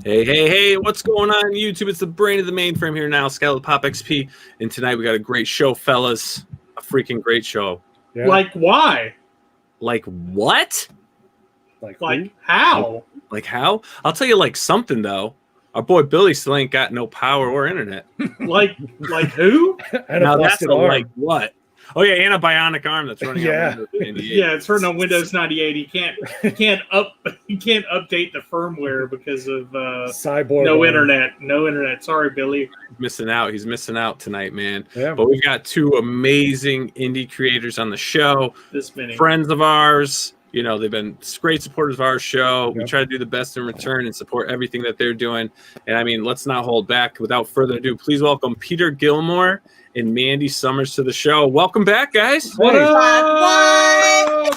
Hey, what's going on YouTube? It's the brain of the mainframe here, Nile Scala, Pop XP, and tonight we got a great show, fellas. A freaking great show. Yeah. Like why? Like what? Like how? Like how? I'll tell you like something, though. Our boy Billy still ain't got no power or internet. like who? Now that's a like what? Oh yeah, and a bionic arm that's running on Windows 98. Yeah, it's running on Windows 98. He can't update the firmware because of Cyborg no internet. No internet. Sorry, Billy. He's missing out tonight, man. Yeah. But we've got two amazing indie creators on the show. This many friends of ours. You know, they've been great supporters of our show. Yep. We try to do the best in return and support everything that they're doing. And I mean, let's not hold back. Without further ado, please welcome Peter Gilmore and Mandy Summers to the show. Welcome back, guys. What up?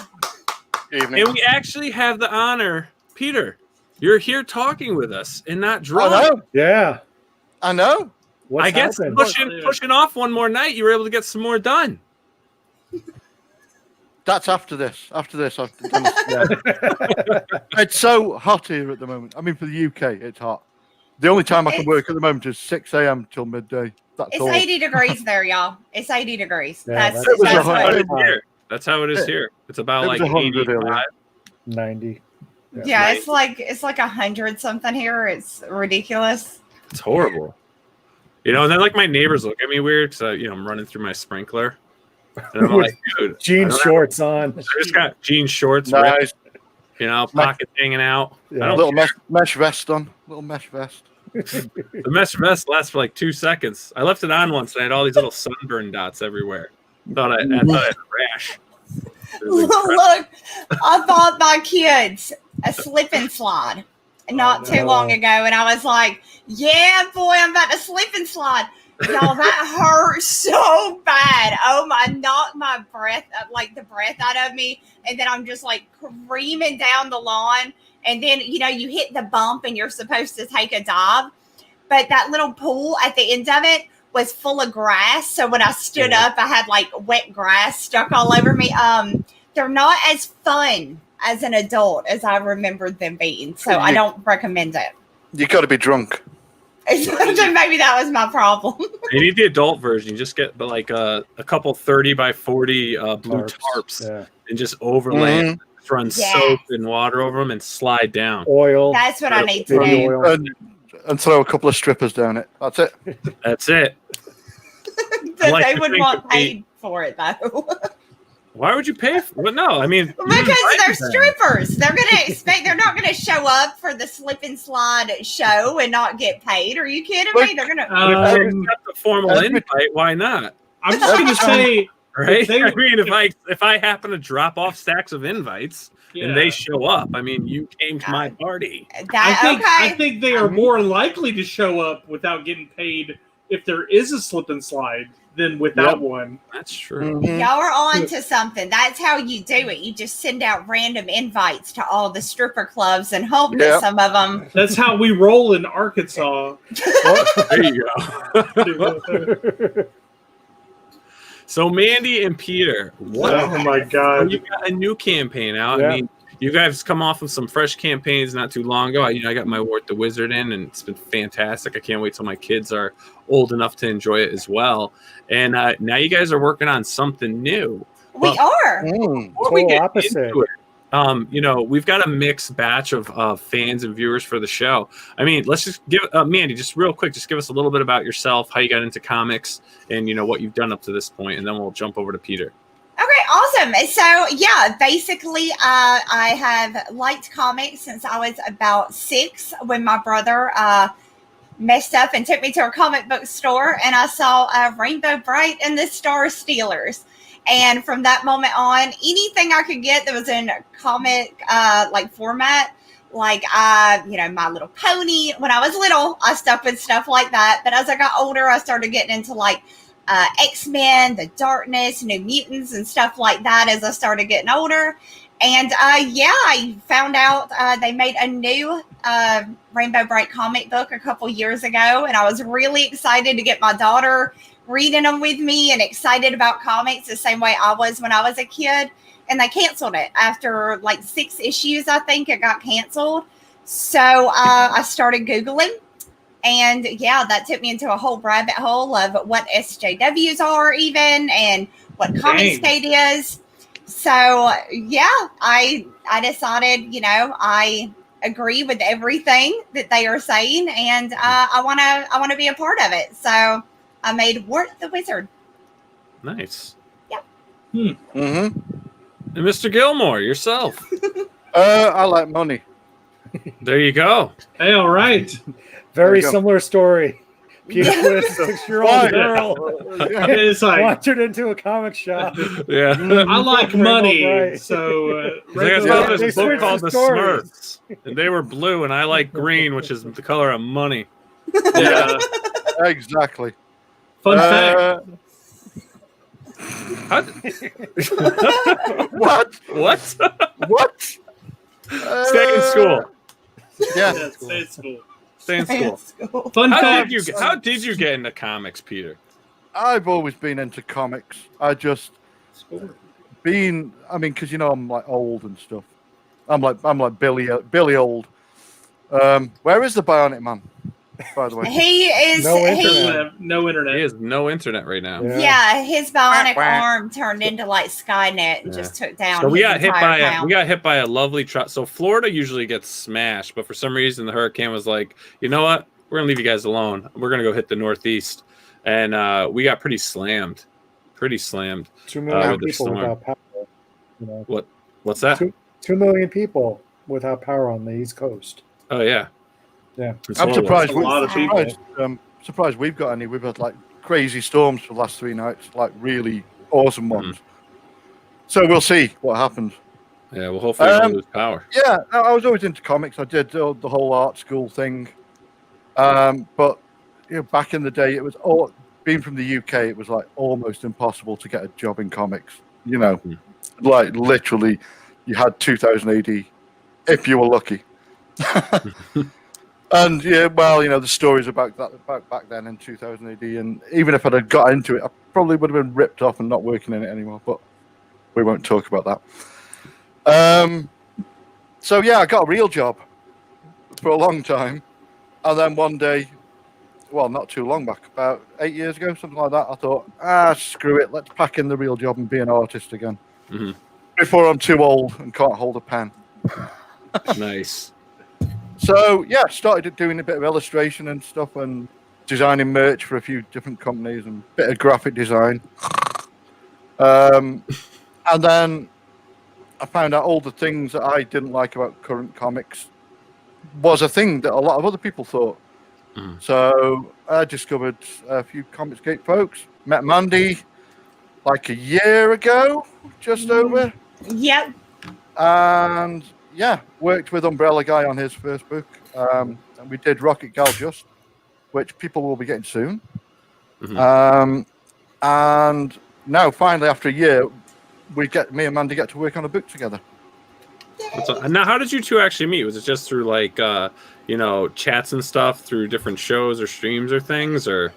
Evening. And we actually have the honor, Peter, you're here talking with us and not drunk. I know. Yeah. I know. I guess pushing off one more night, you were able to get some more done. That's after this. It's so hot here at the moment. I mean, for the UK, it's hot. The only time I can work at the moment is 6 a.m. till midday. It's 80 degrees there, y'all. It's 80 degrees. Yeah, that's how it is here. It's about like 85, 90. Yeah, it's like 100 something here. It's ridiculous. It's horrible. You know, and then like my neighbors look at me weird because I'm running through my sprinkler. And I'm like, dude, jean shorts on. I just got jean shorts, nice. Pockets hanging out. Yeah. Little mesh vest on. Little mesh vest. The mesh vest lasts for like 2 seconds. I left it on once and I had all these little sunburn dots everywhere. I thought I had a rash. Look, I bought my kids a slip and slide not too long ago, and I was like, yeah, boy, I'm about to slip and slide. Y'all, that hurt so bad. Oh my, knocked my breath, the breath out of me. And then I'm just like creaming down the lawn. And then, you hit the bump and you're supposed to take a dive. But that little pool at the end of it was full of grass. So when I stood up, I had like wet grass stuck all over me. They're not as fun as an adult as I remembered them being. So I don't recommend it. You got to be drunk. Maybe that was my problem. You need the adult version. You just get like a couple 30 by 40 blue tarps and just overlay it, run soap and water over them and slide down. Oil. That's what I need to do. And throw a couple of strippers down it. That's it. That's it. They would want paid for it though. Why would you pay for it? No, I mean, because they're strippers. They're not gonna show up for the slip and slide show and not get paid. Are you kidding me? They're gonna got the formal invite. Why not? I'm just gonna say, right? I mean, if I happen to drop off stacks of invites and they show up, I mean, you came to my party. I think they are more likely to show up without getting paid if there is a slip and slide than without one. That's true. Y'all are on to something. That's how you do it. You just send out random invites to all the stripper clubs and hope that some of them. That's how we roll in Arkansas. There you go. So Mandy and Peter, oh my God! You got a new campaign out. I mean, you guys come off of some fresh campaigns not too long ago. I got my Wart the Wizard in, and it's been fantastic. I can't wait till my kids are old enough to enjoy it as well. And now you guys are working on something new. We are. Before we get into it, we've got a mixed batch of fans and viewers for the show. I mean, let's just give Mandy, just real quick, just give us a little bit about yourself, how you got into comics, and what you've done up to this point, and then we'll jump over to Peter. Okay, awesome. So, basically, I have liked comics since I was about 6 when my brother messed up and took me to a comic book store, and I saw Rainbow Bright and the Star Stealers. And from that moment on, anything I could get that was in comic format, My Little Pony. When I was little, I stuck with stuff like that. But as I got older, I started getting into X-Men, The Darkness, New Mutants, and stuff like that as I started getting older. And I found out they made a new Rainbow Bright comic book a couple years ago, and I was really excited to get my daughter reading them with me and excited about comics the same way I was when I was a kid. And they canceled it after 6 issues. I think it got canceled. So I started Googling, and yeah, that took me into a whole rabbit hole of what SJWs are even and what Comicsgate is. So yeah, I decided, I agree with everything that they are saying, and I want to be a part of it. So I made Wart the Wizard. Nice. Yep. Mm-hmm. And Mr. Gilmore, yourself. I like money. There you go. Hey, all right. Very you go. similar story. Peter with a 6-year-old girl It's like, wandered into a comic shop. Yeah. I like Rainbow money, Bright. so They Rainbow got They this book switched called the The stories. Smurfs, and they were blue, and I like green, which is the color of money. Yeah. Exactly. Fun fact. How- What? what? What? Stay in school. Yeah. Yeah, stay at school. Stay in school. Fun How fact. did you get into comics, Peter? I've always been into comics. I just because I'm like old and stuff. I'm like Billy old. Where is the Bionic Man, by the way? He is. No Doesn't internet. have no internet. He has no internet right now. Yeah. His bionic arm turned into like Skynet and just took down. So we his got hit entire by town. a lovely truck. So Florida usually gets smashed, but for some reason the hurricane was like, you know what? We're gonna leave you guys alone. We're gonna go hit the Northeast, and we got pretty slammed. 2 million with the people storm. without power. What's that? 2 million people without power on the East Coast. Oh yeah. Yeah. It's I'm horrible. surprised. A lot of people. Surprised we've got any. We've had like crazy storms for the last 3 nights, like really awesome ones. So we'll see what happens. Yeah, well, hopefully we don't lose power. Yeah, I was always into comics. I did the whole art school thing. But back in the day, it was all being from the UK. It was like almost impossible to get a job in comics. Like literally, you had 2000 AD if you were lucky. And the stories about back then in 2000 AD, and even if I'd have got into it, I probably would have been ripped off and not working in it anymore. But we won't talk about that. So yeah, I got a real job for a long time, and then one day, well, not too long back, about 8 years ago, something like that, I thought, screw it, let's pack in the real job and be an artist again before I'm too old and can't hold a pen. Nice. So yeah, started doing a bit of illustration and stuff and designing merch for a few different companies and a bit of graphic design. And then I found out all the things that I didn't like about current comics was a thing that a lot of other people thought. So I discovered a few Comicsgate folks, met Mandy like a year ago, just over. Yep. And yeah, worked with Umbrella Guy on his first book. And we did Rocket Gal Just, which people will be getting soon. And now, finally, after a year, me and Mandy get to work on a book together. Now, how did you two actually meet? Was it just through like, chats and stuff through different shows or streams or things, or?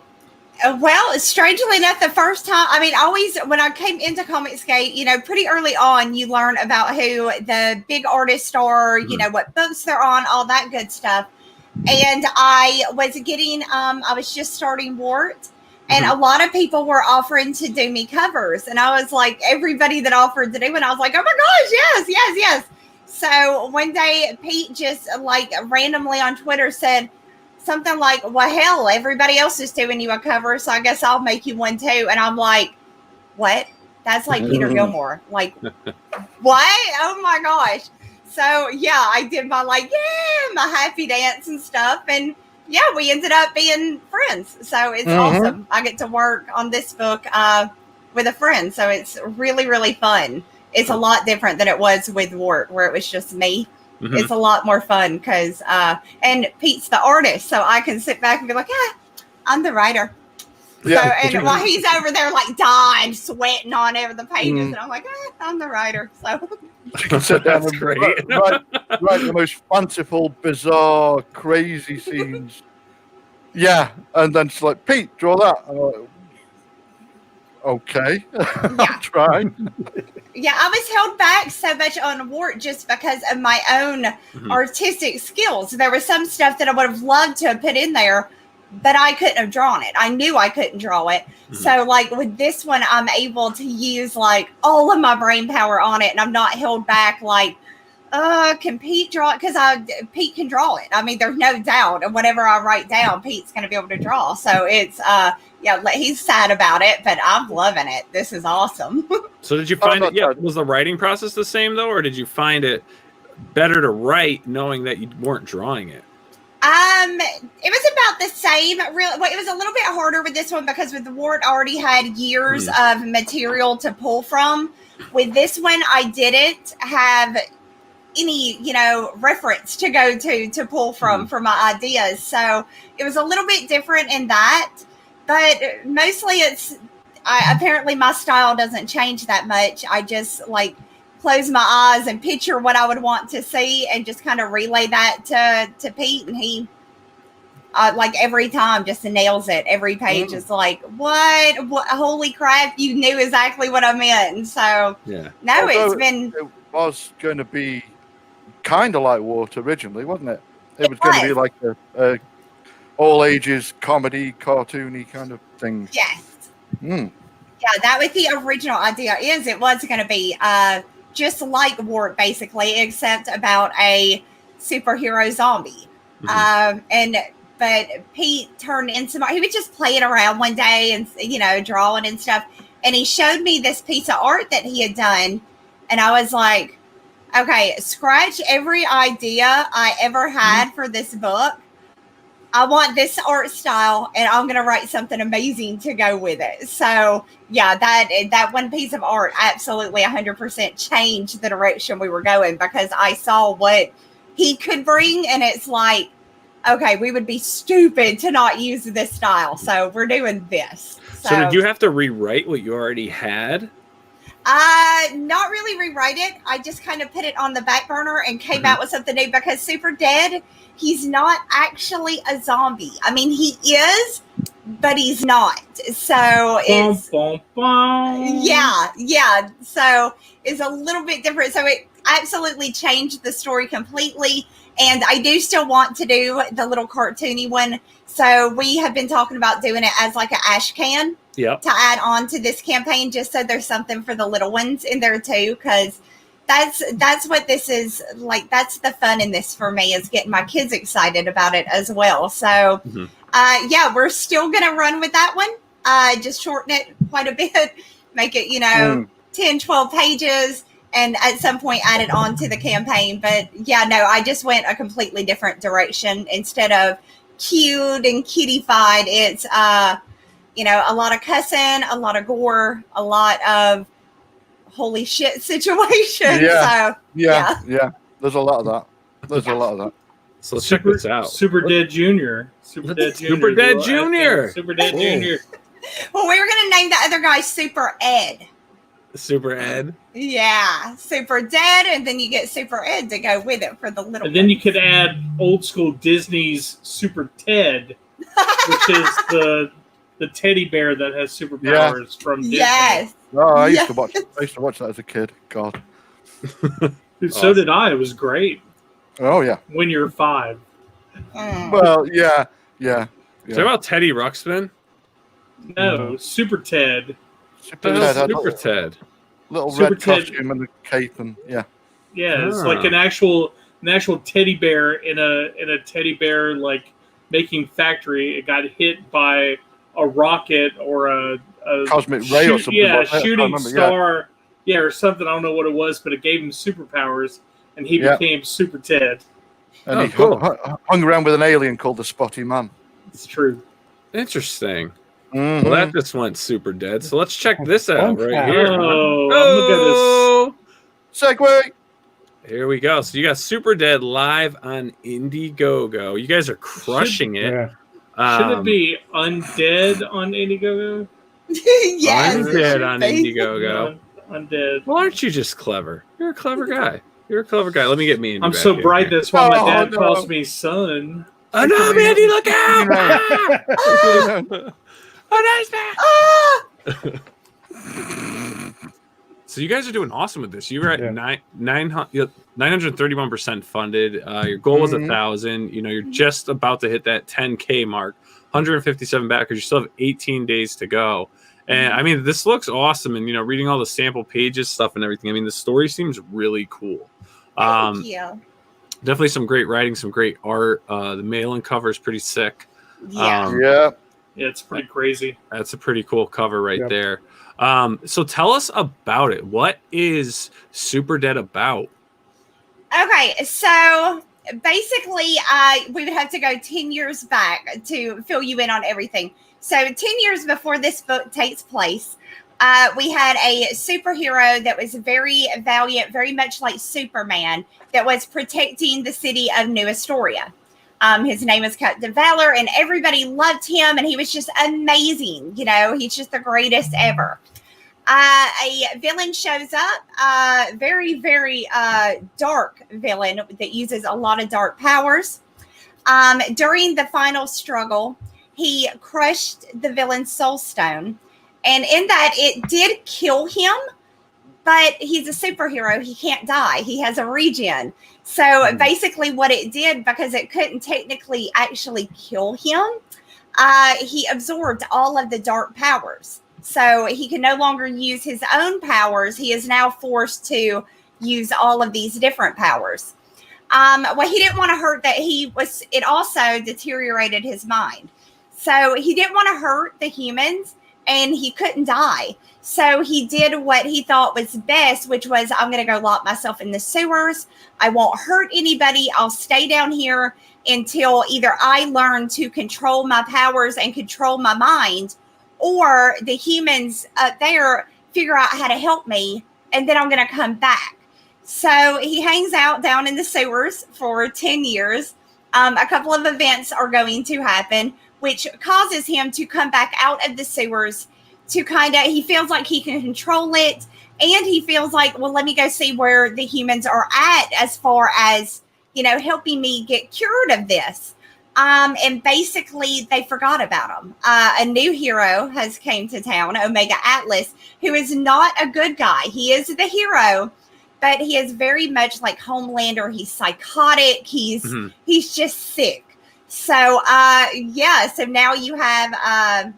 Well, strangely enough, the first time, always when I came into Comicsgate, pretty early on, you learn about who the big artists are, what books they're on, all that good stuff. And I was I was just starting Wart, and a lot of people were offering to do me covers. And I was like, everybody that offered to do it, I was like, oh my gosh, yes. So one day, Pete just like randomly on Twitter said something like, well, hell, everybody else is doing you a cover, so I guess I'll make you one too. And I'm like, what? That's like Peter Gilmore. Like, what? Oh my gosh. So yeah, I did my my happy dance and stuff. And yeah, we ended up being friends. So it's awesome. I get to work on this book with a friend. So it's really, really fun. It's a lot different than it was with Wart, where it was just me. It's a lot more fun because, and Pete's the artist, so I can sit back and be like, I'm the writer. Yeah. So, and while he's over there like dying, sweating on over the pages, and I'm like, I'm the writer. So you can sit down and write the most fanciful, bizarre, crazy scenes. Yeah, and then it's like, Pete, draw that. And I'm like, Okay. I'll try. Yeah, I was held back so much on Wart just because of my own artistic skills. There was some stuff that I would have loved to have put in there, but I couldn't have drawn it. I knew I couldn't draw it. So, like, with this one, I'm able to use, like, all of my brain power on it, and I'm not held back, like, can Pete draw it? Because Pete can draw it. I mean, there's no doubt. And whatever I write down, Pete's going to be able to draw. So it's, he's sad about it, but I'm loving it. This is awesome. So did you find it? Yeah, was the writing process the same though, or did you find it better to write knowing that you weren't drawing it? It was about the same. Really, well, it was a little bit harder with this one because with the Wart already had years of material to pull from. With this one, I didn't have any reference to go to pull from for my ideas, so it was a little bit different in that, but mostly apparently my style doesn't change that much. I just like close my eyes and picture what I would want to see and just kind of relay that to Pete, and he like every time just nails it. Every page is like, what holy crap, you knew exactly what I meant. And so it was going to be kind of like Wart originally, wasn't it? It was going to be like a all ages comedy, cartoony kind of thing. Yes. Yeah, that was the original idea. It was going to be just like Wart, basically, except about a superhero zombie. But Pete turned into he was just playing around one day and drawing and stuff, and he showed me this piece of art that he had done, and I was like, okay, scratch every idea I ever had for this book. I want this art style, and I'm going to write something amazing to go with it. So, yeah, that one piece of art absolutely 100% changed the direction we were going because I saw what he could bring, and it's like, okay, we would be stupid to not use this style. So we're doing this. So did you have to rewrite what you already had? Not really rewrite it. I just kind of put it on the back burner and came out with something new because Super Dead, he's not actually a zombie. I mean, he is, but he's not. So it's yeah. So it's a little bit different. So it absolutely changed the story completely. And I do still want to do the little cartoony one. So we have been talking about doing it as like an ash can. To add on to this campaign, just so there's something for the little ones in there too, because that's what this is like. That's the fun in this for me, is getting my kids excited about it as well. So we're still gonna run with that one, just shorten it quite a bit, make it 10 12 pages, and at some point add it on to the campaign. But I just went a completely different direction. Instead of cute and kitty-fied, it's a lot of cussing, a lot of gore, a lot of holy shit situations. Yeah. There's a lot of that. So let's check this out. Super Dead Junior. Super Dead Junior. Well, we were going to name the other guy Super Ed. Super Ed? Yeah. Super Dead, and then you get Super Ed to go with it for the little And then you could add old school Disney's Super Ted, which is the teddy bear that has superpowers from Disney. Yes. Oh, I used to watch that as a kid. God. Dude, so did I. It was great. Oh yeah. When you're 5. Well, yeah. Is that about Teddy Ruxpin? No, Super Ted. Super Ted. Little Super red Ted. costume and the cape and Yeah, it's like an actual teddy bear in a teddy bear like making factory. It got hit by a rocket or a cosmic ray or something. Yeah, shooting star. Yeah, or something. I don't know what it was, but it gave him superpowers, and he became Super Ted. And he hung around with an alien called the Spotty Man. It's true. Interesting. Well, that just went Super Dead. So let's check this out right here. Look at this. Segway. Here we go. So you got Super Dead live on INDIEGOGO. You guys are crushing it. Yeah. Should it be Undead on INDIEGOGO? Yes. Undead on INDIEGOGO. Undead. Well, aren't you just clever? You're a clever guy. Let me get Mandy. I'm so bright. That's why my dad calls me son. Oh no, Mandy! Look out! Oh, nice man! So you guys are doing awesome with this. You were at 931% funded. Your goal was 1,000. You know, you're just about to hit that 10K mark. 157 backers. You still have 18 days to go. And I mean, this looks awesome. And, you know, reading all the sample pages stuff and everything, I mean, the story seems really cool. Thank you. Definitely some great writing, some great art. The mailing cover is pretty sick. Yeah, it's pretty crazy. That's a pretty cool cover right there. So tell us about it. What is Super Dead about? Okay, so basically, we would have to go 10 years back to fill you in on everything. So 10 years before this book takes place, we had a superhero that was very valiant, very much like Superman, that was protecting the city of New Astoria. His name was Captain Valor, and everybody loved him, and he was just amazing. You know, he's just the greatest ever. A villain shows up, very, very dark villain that uses a lot of dark powers. During the final struggle, he crushed the villain's soul stone, and in that, it did kill him, but he's a superhero. He can't die. He has a regen. So basically what it did, because it couldn't technically actually kill him, he absorbed all of the dark powers. So he can no longer use his own powers. He is now forced to use all of these different powers. Well, he didn't want to hurt that it also deteriorated his mind. So he didn't want to hurt the humans, and he couldn't die. So he did what he thought was best, which was, I'm going to go lock myself in the sewers. I won't hurt anybody. I'll stay down here until either I learn to control my powers and control my mind, or the humans up there figure out how to help me, and then I'm going to come back. So he hangs out down in the sewers for 10 years. A couple of events are going to happen, which causes him to come back out of the sewers to he feels like he can control it. And he feels like, well, let me go see where the humans are at as far as, you know, helping me get cured of this. And basically they forgot about him. A new hero has came to town, Omega Atlas, who is not a good guy. He is the hero, but he is very much like Homelander. He's psychotic. He's just sick. So, so now you have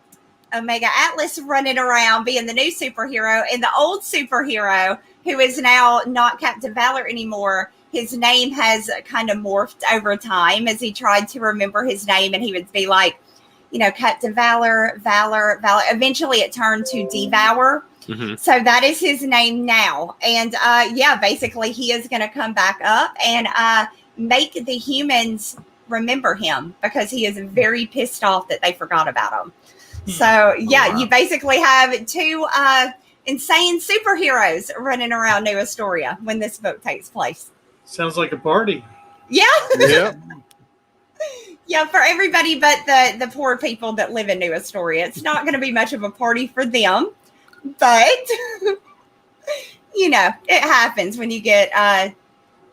Omega Atlas running around being the new superhero, and the old superhero, who is now not Captain Valor anymore. His name has kind of morphed over time as he tried to remember his name, and he would be like, you know, Captain Valor. Eventually it turned to Devour. So that is his name now. And basically he is going to come back up and make the humans remember him, because he is very pissed off that they forgot about him. So you basically have two insane superheroes running around New Astoria when this book takes place. Sounds like a party. Yeah. Yeah. Yeah, for everybody but the poor people that live in New Astoria. It's not going to be much of a party for them, but you know, it happens when you get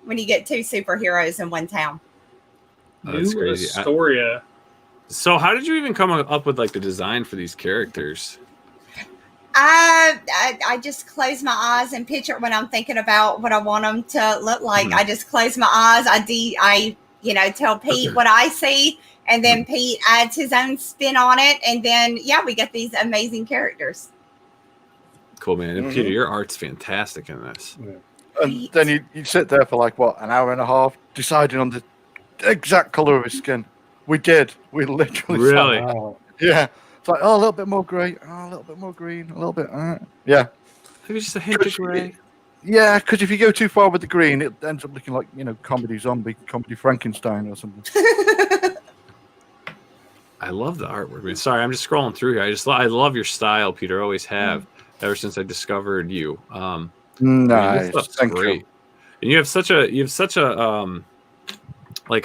two superheroes in one town. Oh, that's New crazy. Astoria. So how did you even come up with like the design for these characters? I just close my eyes and picture when I'm thinking about what I want them to look like. I just close my eyes. I tell Pete what I see, and then Pete adds his own spin on it, and then we get these amazing characters. Cool, man. And Peter, your art's fantastic in this. And then you sit there for like an hour and a half deciding on the exact color of his skin. We literally really sat there. Yeah. It's like, a little bit more grey, a little bit more green, a little bit, yeah. Maybe just a hint of grey. Yeah, because if you go too far with the green, it ends up looking like, comedy Frankenstein or something. I love the artwork. Man. Sorry, I'm just scrolling through here. I love your style, Peter. Always have, ever since I discovered you. Nice, thank you. And you have such a like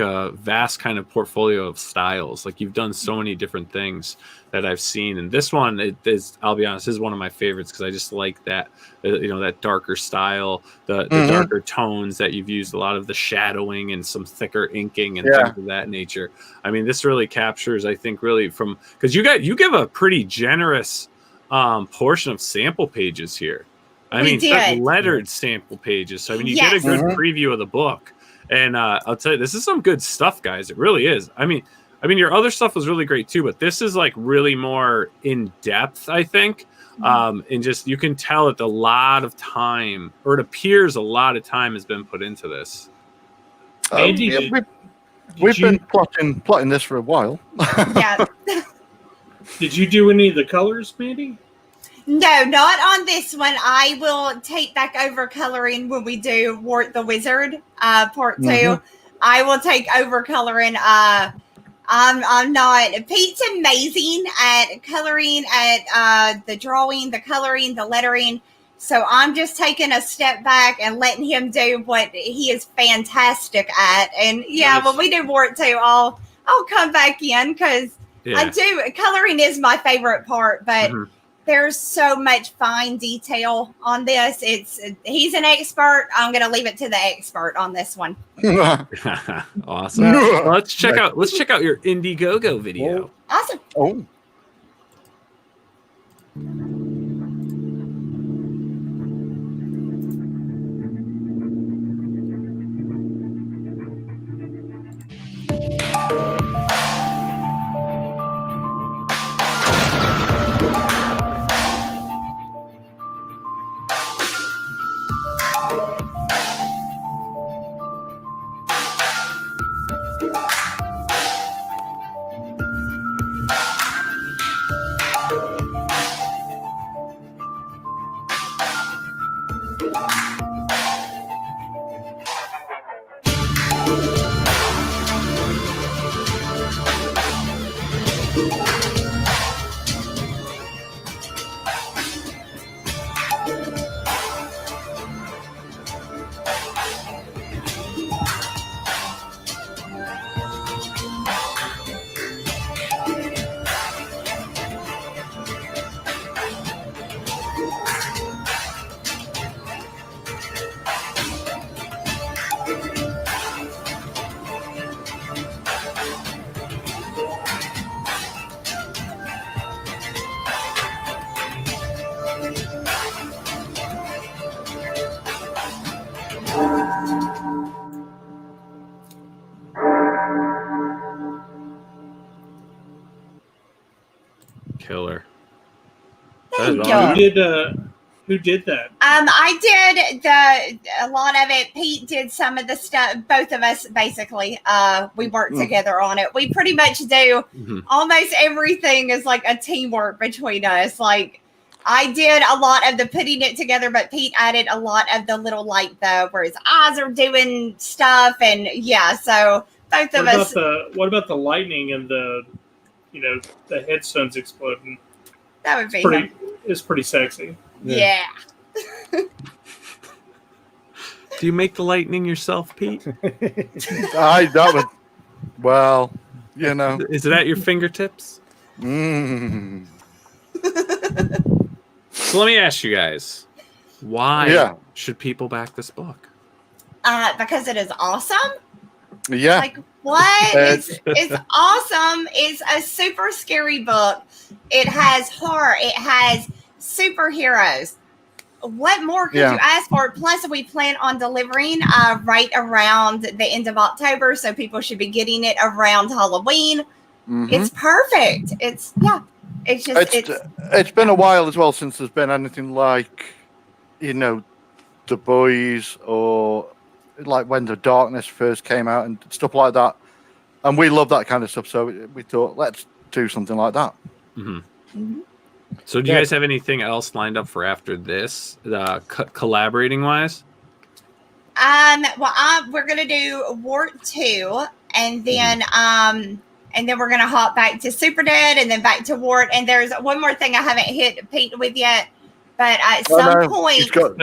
a vast kind of portfolio of styles. Like, you've done so many different things that I've seen, and this one I'll be honest, is one of my favorites because I just like that that darker style, the darker tones that you've used, a lot of the shadowing and some thicker inking and things of that nature. I mean, this really captures, I think, really because you give a pretty generous portion of sample pages here. I We mean, it's got did. lettered sample pages. So I mean, you Yes. get a good Mhm. preview of the book. And I'll tell you, this is some good stuff, guys. It really is. I mean, your other stuff was really great too, but this is like really more in depth, I think. And just you can tell that a lot of time, or it appears a lot of time has been put into this. Mandy, Yeah, did we've you- been plotting this for a while. Yeah. Did you do any of the colors, Mandy? No, not on this one. I will take back over coloring when we do Wart the Wizard, part 2. Mhm. I will take over coloring. I'm not. Pete's amazing at coloring, at the drawing, the coloring, the lettering. So I'm just taking a step back and letting him do what he is fantastic at. And yeah, Nice. when we do Wart 2, I'll come back in because Yeah. I do. Coloring is my favorite part, but Mhm. there's so much fine detail on this. He's an expert. I'm going to leave it to the expert on this one. Awesome. No. Well, let's check out your Indiegogo video. Awesome. Oh. Killer. Thank That is you. awesome. Who did that? I did a lot of it. Pete did some of the stuff. Both of us, basically, we worked together on it. We pretty much do Mhm. almost everything is like a teamwork between us. Like I did a lot of the putting it together, but Pete added a lot of the little like where his eyes are doing stuff, and yeah. So both of us. What about the lightning and the headstones exploding? That would be him. It's pretty sexy. Yeah. Do you make the lightning yourself, Pete? That was, well, you know. Is it at your fingertips? Mm. So let me ask you guys, why should people back this book? Because it is awesome. Yeah. Like what? It's awesome. It's a super scary book. It has horror. It has superheroes. What more could you ask for? Plus, we plan on delivering right around the end of October, so people should be getting it around Halloween. Mhm. It's perfect. It's just it's been a while as well since there's been anything like, The Boys, or like when The Darkness first came out and stuff like that. And we love that kind of stuff, so we thought, let's do something like that. Mm-hmm. Mhm. So do you guys have anything else lined up for after this, collaborating wise? We're gonna do Wart 2, and then we're gonna hop back to Super Dead, and then back to Wart. And there's one more thing I haven't hit Pete with yet, but at some point, she's got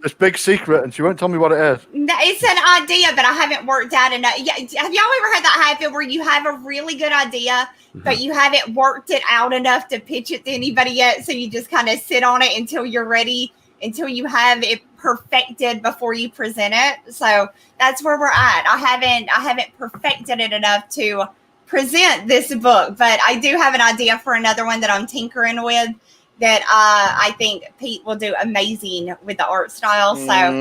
this big secret, and she won't tell me what it is. it's an idea, but I haven't worked out enough. Yeah, have y'all ever had that happen where you have a really good idea, but you haven't worked it out enough to pitch it to anybody yet? So you just kind of sit on it until you're ready, until you have it perfected before you present it. So that's where we're at. I haven't perfected it enough to present this book, but I do have an idea for another one that I'm tinkering with that I think Pete will do amazing with the art style. So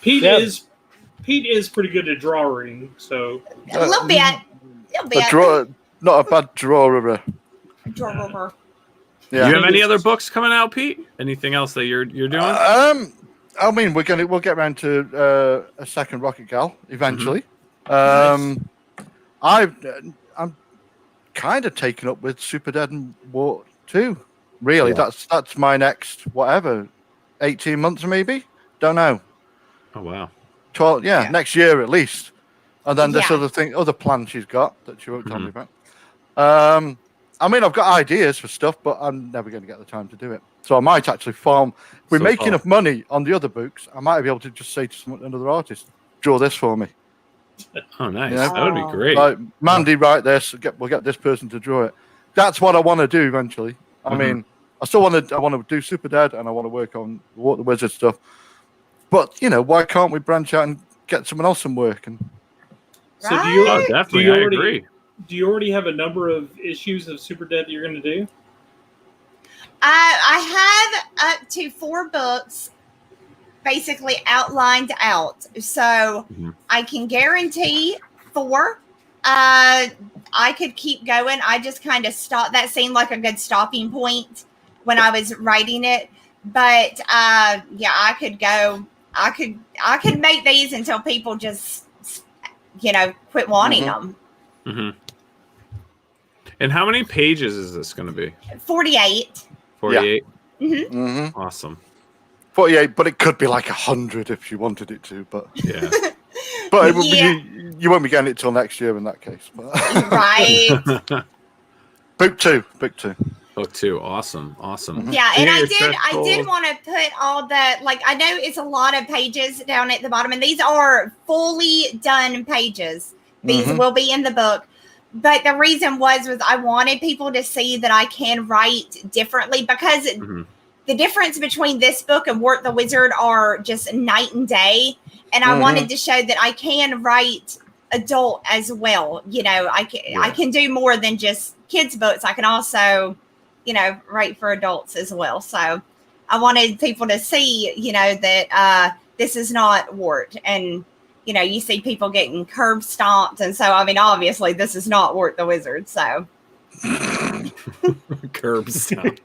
Pete is pretty good at drawing. So a little bit. Not a bad drawer. Drawer. Yeah. Do you have any other books coming out, Pete? Anything else that you're doing? I mean, we'll get around to a second Rocket Gal eventually. Nice. I'm kind of taken up with Super Dead and War 2. Really, that's my next 18 months maybe. Don't know. Oh wow. 12. Yeah, next year at least. And then this other plan she's got that she won't tell me about. I mean, I've got ideas for stuff, but I'm never going to get the time to do it. So I might actually farm. If we make enough money on the other books, I might be able to just say to another artist, draw this for me. Oh, nice. Yeah. That would be great. Like, Mandy, write this. We'll get this person to draw it. That's what I want to do eventually. I mean, I still want to do Super Dead, and I want to work on the Wizard stuff. But why can't we branch out and get someone else some work? And so do you? Definitely, I agree. Do you already have a number of issues of Super Dead that you're going to do? I have up to 4 books basically outlined out. So I can guarantee 4. I could keep going. I just kind of stopped. That seemed like a good stopping point when I was writing it. But I could go. I could make these until people just quit wanting them. Mm-hmm. And how many pages is this going to be? 48. 48? Yeah. Mm-hmm. Awesome. 48, but it could be like 100 if you wanted it to. But yeah. But you won't be getting it till next year in that case. But. Right. Book 2. Book 2. Awesome. Yeah, and I did want to put all the, I know it's a lot of pages down at the bottom, and these are fully done pages. These will be in the book. But the reason was I wanted people to see that I can write differently, because the difference between this book and Wart the Wizard are just night and day. And I wanted to show that I can write adult as well. I can do more than just kids' books. I can also, write for adults as well. So I wanted people to see, that this is not Wart. And you see people getting curb stomped. And so, I mean, obviously this is not Wart the Wizard. So curb stomp.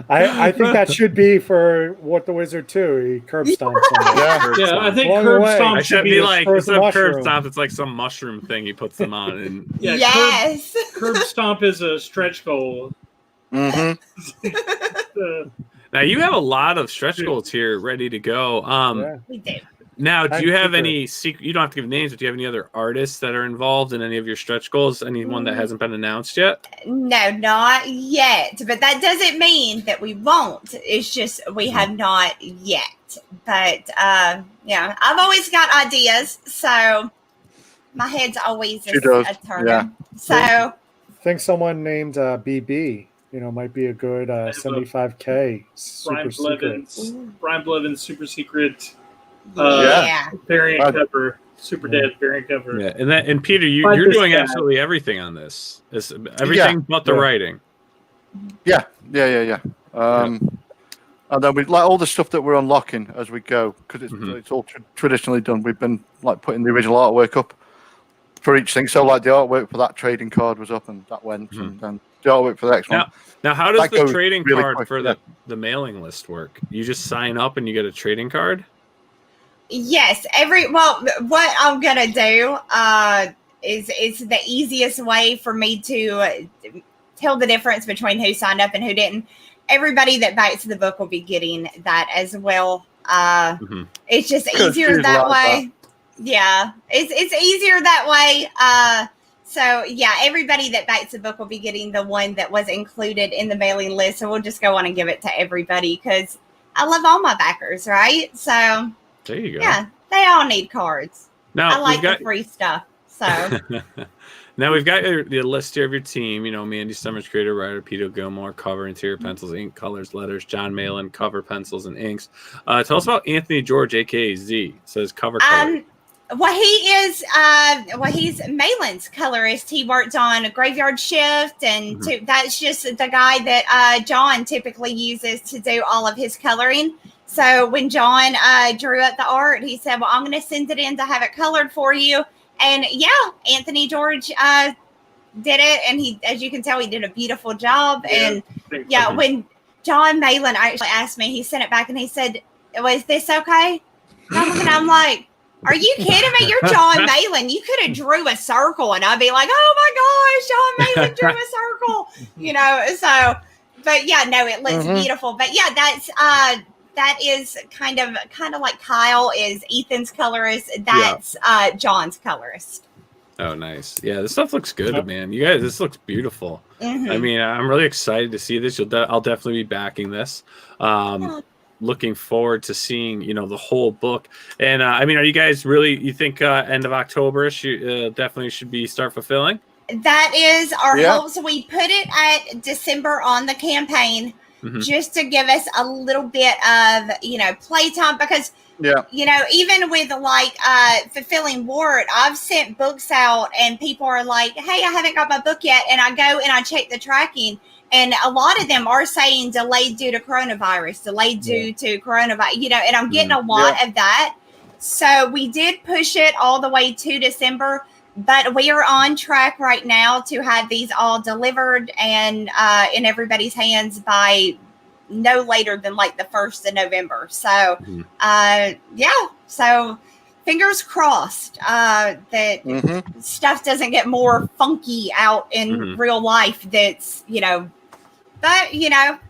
I think that should be for Wart the Wizard too. He curb stomps on Yeah, I think curb stomp should be like instead of curb stomp, it's like some mushroom thing he puts them on. And yes, curb stomp is a stretch goal. Now you have a lot of stretch goals here ready to go. We do. Now, do you have any secret? You don't have to give names, but do you have any other artists that are involved in any of your stretch goals? Anyone that hasn't been announced yet? No, not yet. But that doesn't mean that we won't. It's just we have not yet. But I've always got ideas, so my head's always a turn. Yeah. So I think someone named BB, might be a good 75K super secret. Brian Blevins, super secret. Variant cover, Super Dead variant cover. Yeah, and Peter, you're doing absolutely everything on this. It's everything but the writing. Yeah. And then we all the stuff that we're unlocking as we go, because it's all traditionally done. We've been putting the original artwork up for each thing. So the artwork for that trading card was up, and that went, and then the artwork for the next one. Now, how does the trading card for the mailing list work? You just sign up and you get a trading card? Yes, what I'm gonna do is the easiest way for me to tell the difference between who signed up and who didn't. Everybody that buys the book will be getting that as well. It's just easier that way. Yeah, it's easier that way. So everybody that buys the book will be getting the one that was included in the mailing list. So we'll just go on and give it to everybody, because I love all my backers, right? So. There you go. Yeah, they all need cards. Now, I like the free stuff. So now we've got the list here of your team. Mandy Summers, creator, writer, Peter Gilmore, cover, interior pencils, ink, colors, letters, John Malin, cover, pencils, and inks. Tell us about Anthony George, aka Z. Says cover color. Well, he's Malin's colorist. He worked on a Graveyard Shift, and that's just the guy that John typically uses to do all of his coloring. So when John drew up the art, he said, well, I'm going to send it in to have it colored for you. And yeah, Anthony George did it. And he, as you can tell, he did a beautiful job. And when John Malin actually asked me, he sent it back and he said, was this okay? And I'm like, are you kidding me? You're John Malin. You could have drew a circle and I'd be like, oh my gosh, John Malin drew a circle, so, but yeah, no, it looks beautiful. But yeah, that is kind of like Kyle is Ethan's colorist. That's John's colorist. Oh, nice. Yeah, this stuff looks good, man. You guys, this looks beautiful. I mean, I'm really excited to see this. I'll definitely be backing this. Looking forward to seeing, the whole book. And I mean, are you guys really, you think end of October definitely should be start fulfilling? That is our hopes. We put it at December on the campaign just to give us a little bit of, playtime, because even with like fulfilling Ward, I've sent books out and people are like, hey, I haven't got my book yet. And I go and I check the tracking. And a lot of them are saying delayed due to coronavirus, and I'm getting a lot of that. So we did push it all the way to December, but we are on track right now to have these all delivered and in everybody's hands by no later than like the 1st of November. So, so fingers crossed that stuff doesn't get more funky out in real life. That's, but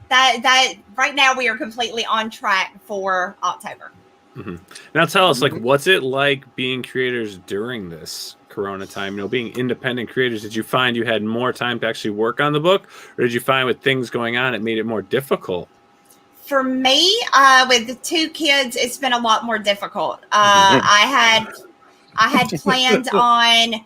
that right now we are completely on track for October. Now tell us, like, what's it like being creators during this Corona time? Being independent creators, did you find you had more time to actually work on the book, or did you find with things going on it made it more difficult? For me, with the 2 kids, it's been a lot more difficult. I had planned on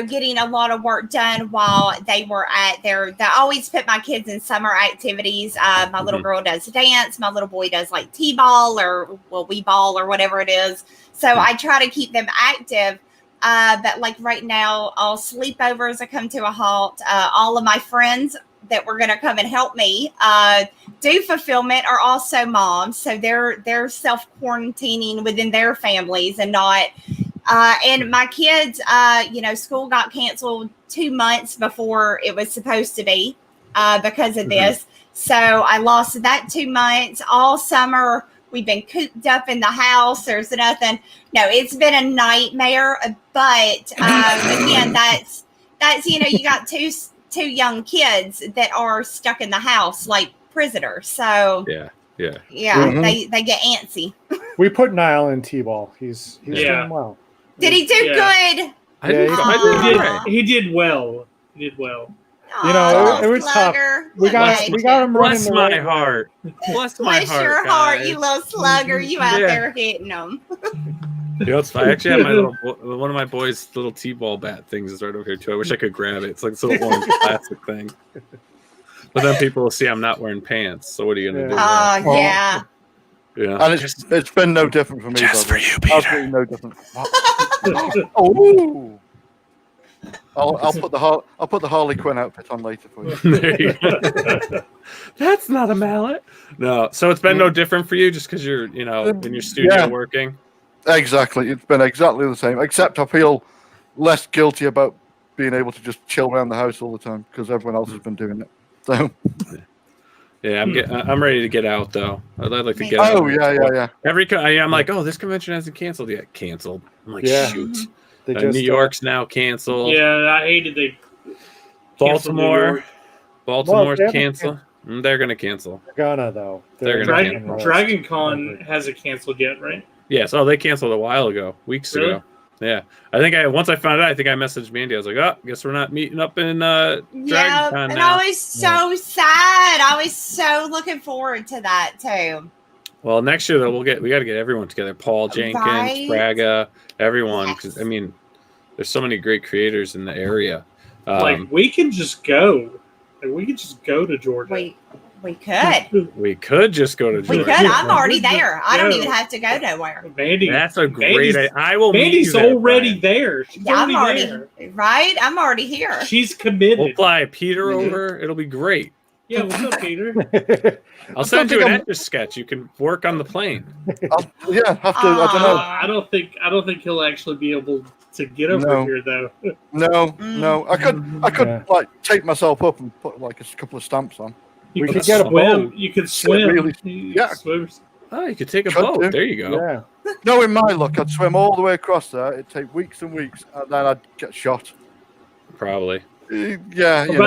getting a lot of work done while they were at I always put my kids in summer activities. My little girl does dance. My little boy does like t-ball or wee-ball or whatever it is. So I try to keep them active. But like right now, all sleepovers have come to a halt. All of my friends that were going to come and help me do fulfillment are also moms. So they're self-quarantining within their families and not... and my kids, school got canceled 2 months before it was supposed to be because of this. So I lost that 2 months. All summer, we've been cooped up in the house. There's nothing. No, it's been a nightmare. But again, that's you got two young kids that are stuck in the house like prisoners. So they get antsy. We put Nile in T-ball. He's doing well. Did he do good? He did well. He did well. It was tough. We got him running. Bless my heart. Bless my heart. Bless your heart, you little slugger. You out there hitting them. I actually have one of my boys' little T-ball bat things is right over here too. I wish I could grab it. It's like this little orange plastic thing. But then people will see I'm not wearing pants. So what are you gonna do? Oh yeah. Yeah, and it's been no different for me. Just for you, Peter. Absolutely no different. Oh, I'll put the Harley Quinn outfit on later for you. There you go. That's not a mallet. No, so it's been no different for you, just because you're in your studio working. Exactly, it's been exactly the same. Except I feel less guilty about being able to just chill around the house all the time because everyone else has been doing it. So. Yeah, I'm ready to get out though. I'd like to get out. Oh yeah. I'm like, this convention hasn't canceled yet. Canceled. I'm like, shoot. New York's now canceled. Yeah, I hated they. Baltimore's canceled. They're gonna cancel. They're gonna though. Dragon Con hasn't canceled yet, right? Yes. Oh, they canceled a while ago, weeks ago. Yeah, I think once I found out, I think I messaged Mandy. I was like, guess we're not meeting up in DragonCon now. And I was so sad. I was so looking forward to that too. Well, next year though, we got to get everyone together. Paul Jenkins, Braga, everyone. Because I mean, there's so many great creators in the area. We can just go. We can just go to Georgia. We We could. We could just go to We Georgia. could. I'm already there. I don't No. even have to go nowhere. Mandy, That's a great Mandy's- idea. I will meet you Mandy's there, already Brian. there. She's Yeah, I'm already already there. right. I'm already here. She's committed. We'll fly Peter Mhm. over. It'll be great. Yeah, what's up, Peter? I'll send you think an I'm- etch sketch. You can work on the plane. Have to. I don't know. I don't think he'll actually be able to get over No. here though. No. I could Yeah. like tape myself up and put like a couple of stamps on. You We could could get a swim. boat. You could swim. really- You yeah. could swim. Oh, you could take a Could boat. do. There you go. Yeah. Knowing my luck, I'd swim all the way across there. It'd take weeks and weeks, and then I'd get shot. Probably. Yeah, But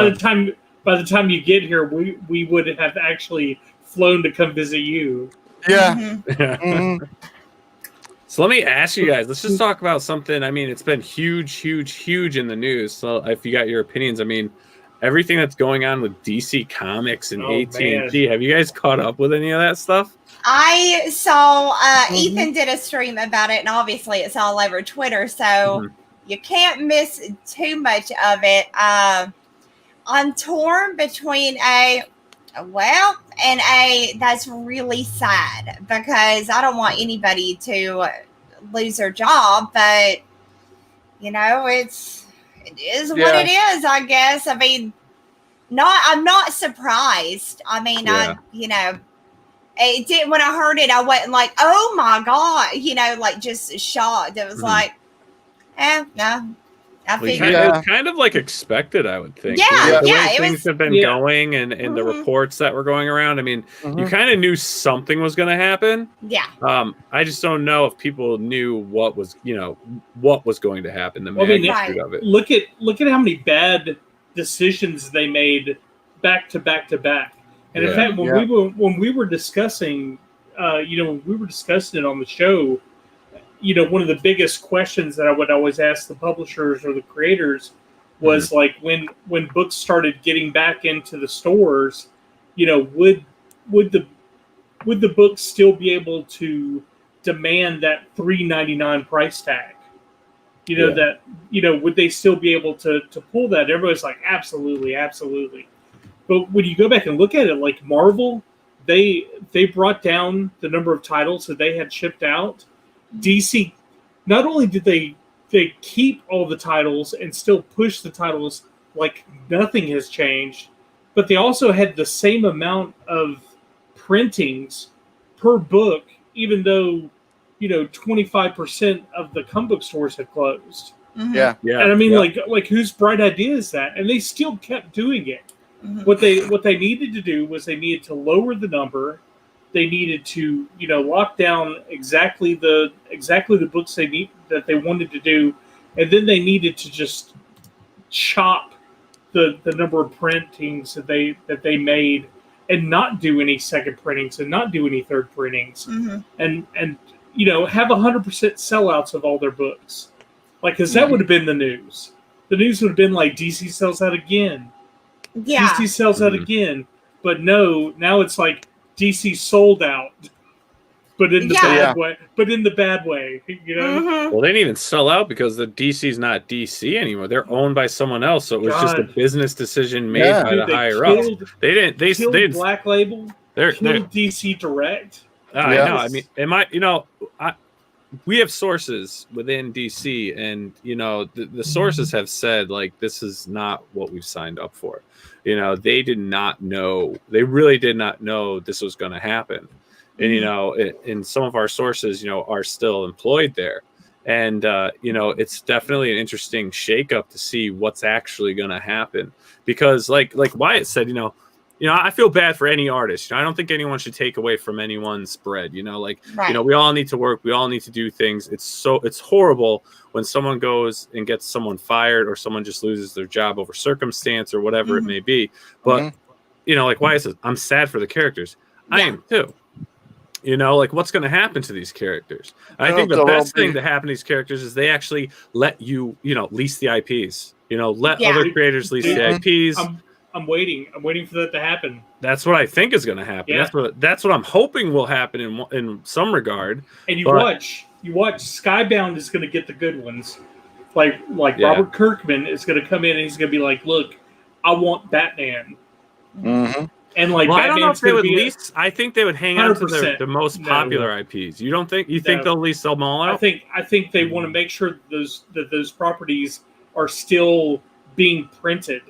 by the time you get here, we would have actually flown to come visit you. yeah. Mhm. Mhm. So let me ask you guys. Let's just talk about something. I mean, it's been huge in the news. So if you got your opinions, I mean, everything that's going on with DC Comics and Oh, AT&T. Have you guys caught up with any of that stuff? I saw Ethan did a stream about it, and obviously it's all over Twitter, so you can't miss too much of it. I'm torn between that's really sad because I don't want anybody to lose their job, but you know, it is what it is, I guess. I mean, I'm not surprised. I mean, it did when I heard it, I wasn't like, oh my God, you know, like just shocked. It was like, no. I figured. It was kind of like expected, I would think. Yeah, the way it things was- have been going and the reports that were going around. I mean, you kind of knew something was going to happen. Yeah. I just don't know if people knew what was going to happen. The Well, I mean, magnitude of it. Look at how many bad decisions they made back to back to back. And in fact, when we were discussing, when we were discussing it on the show, you know, one of the biggest questions that I would always ask the publishers or the creators was like, when books started getting back into the stores, you know, would the books still be able to demand that $3.99 price tag? You know, that, you know, would they still be able to pull that? Everybody's like, absolutely. But when you go back and look at it, like Marvel, they brought down the number of titles that they had shipped out. DC, not only did they keep all the titles and still push the titles like nothing has changed, but they also had the same amount of printings per book, even though, you know, 25% of the comic book stores had closed. Yeah. And I mean, like whose bright idea is that? And they still kept doing it. What they needed to do was they needed to lower the number. They needed to, you know, lock down exactly the books that they wanted to do, and then they needed to just chop the number of printings that they made, and not do any second printings and not do any third printings, and you know, have 100% sellouts of all their books, like, because that would have been the news. The news would have been like, DC sells out again. Yeah. DC sells out again, but no, now it's like DC sold out, but in the bad way. But in the bad way, you know. Well, they didn't even sell out because the DC's not DC anymore. They're owned by someone else, so it was just a business decision made by the higher ups. They didn't. They killed Black Label. They're DC Direct. I know. I mean, we have sources within DC, and you know, the sources have said like this is not what we've signed up for. You know, they did not know. They really did not know this was going to happen. And you know, in some of our sources, you know, are still employed there, and you know, it's definitely an interesting shakeup to see what's actually going to happen. Because, like Wyatt said, you know, I feel bad for any artist. You know, I don't think anyone should take away from anyone's bread. You know, like you know, we all need to work. We all need to do things. It's horrible when someone goes and gets someone fired or someone just loses their job over circumstance or whatever it may be. But you know, like Wyatt says, I'm sad for the characters. I am too. You know, like what's going to happen to these characters? I think the best thing to happen to these characters is they actually let you know, lease the IPs. You know, let other creators lease the IPs. I'm waiting for that to happen. That's what I think is going to happen. Yeah. That's what I'm hoping will happen in some regard. And you watch Skybound is going to get the good ones. Like Robert Kirkman is going to come in and he's going to be like, "Look, I want Batman." And like, I don't know if they would lease. I think they would hang on to the most No. popular IPs. You don't think? You think they'll lease them all out? I think they want to make sure that those properties are still being printed.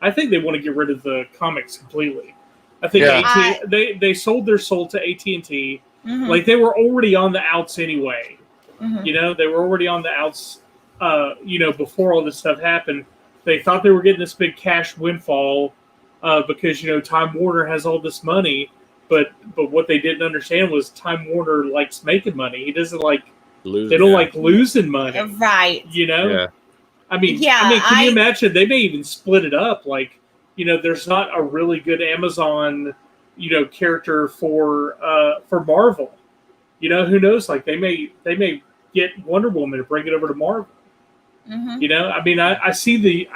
I think they want to get rid of the comics completely. I think they sold their soul to AT&T. Mhm. Like, they were already on the outs anyway. Mhm. You know, they were already on the outs. You know, before all this stuff happened, they thought they were getting this big cash windfall because, you know, Time Warner has all this money. But what they didn't understand was Time Warner likes making money. He doesn't like they don't like losing money. Right. You know. Yeah. I mean, can you imagine? They may even split it up. Like, you know, there's not a really good Amazon, you know, character for Marvel. You know, who knows? Like, they may get Wonder Woman to bring it over to Marvel. Mm-hmm. You know, I mean, I see the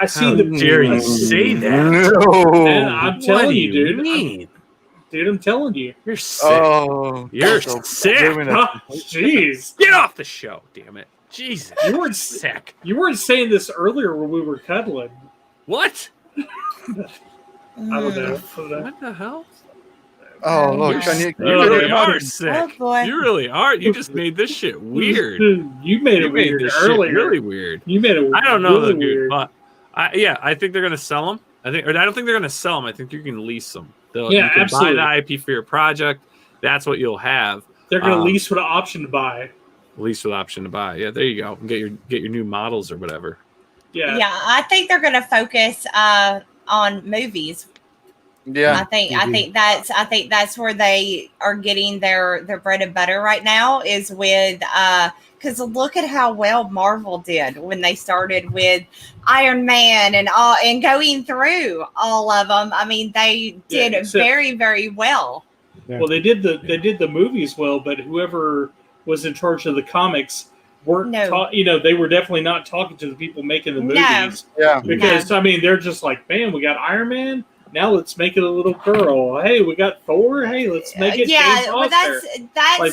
dare you say that? No. Man, I'm telling you, dude. Mean? Dude, I'm telling you. You're sick. Oh, You're so sick. Jeez. Get off the show, damn it. Jesus. You weren't sick. You weren't saying this earlier when we were cuddling. What? I don't know. What the hell? Oh, look, You really are sick. Oh, boy. You really are. You just made this shit weird. You made it weird this earlier. Shit really weird. You made it. I don't know, really though, dude. weird. But I think they're gonna sell them. I don't think they're gonna sell them. I think you can lease them. You can absolutely. buy the IP for your project. That's what you'll have. They're gonna lease with an option to buy. Lease with option to buy. Yeah, there you go. Get your new models or whatever. Yeah. Yeah, I think they're going to focus on movies. Yeah. I think that's where they are getting their bread and butter right now is with because look at how well Marvel did when they started with Iron Man and going through all of them. I mean, they did very, very well. Yeah. Well, they did the movies well, but whoever was in charge of the comics weren't. They were definitely not talking to the people making the movies. Yeah. Because I mean, they're just like, man, we got Iron Man. Now let's make it a little girl. Hey, we got Thor. Hey, let's make it. Yeah, well, that's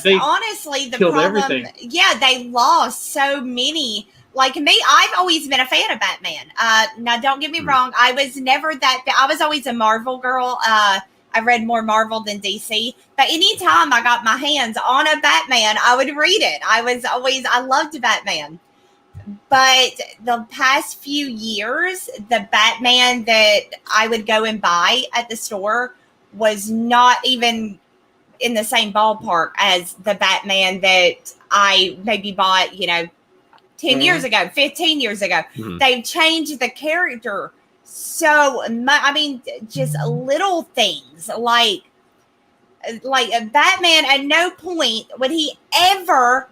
like honestly the killed problem. Everything. Yeah, they lost so many. Like me, I've always been a fan of Batman. Now, don't get me wrong. I was never that. I was always a Marvel girl. I read more Marvel than DC. But anytime I got my hands on a Batman, I would read it. I loved Batman. But the past few years, the Batman that I would go and buy at the store was not even in the same ballpark as the Batman that I maybe bought, 10 years ago, 15 years ago. Mhm. They've changed the character so much. I mean, just little things like Batman at no point would he ever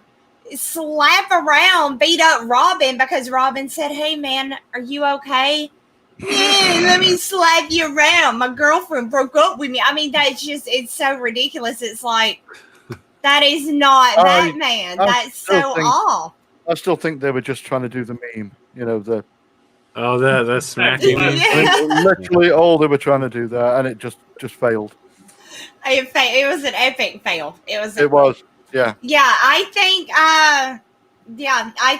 slap around, beat up Robin because Robin said, "Hey man, are you okay? Yeah, let me slap you around. My girlfriend broke up with me." I mean, it's so ridiculous. It's like, that is not Batman. That's so off. I still think they were just trying to do the meme, the smacking. Literally all they were trying to do there, and it just failed. It was an epic fail. It was. Yeah. Yeah, I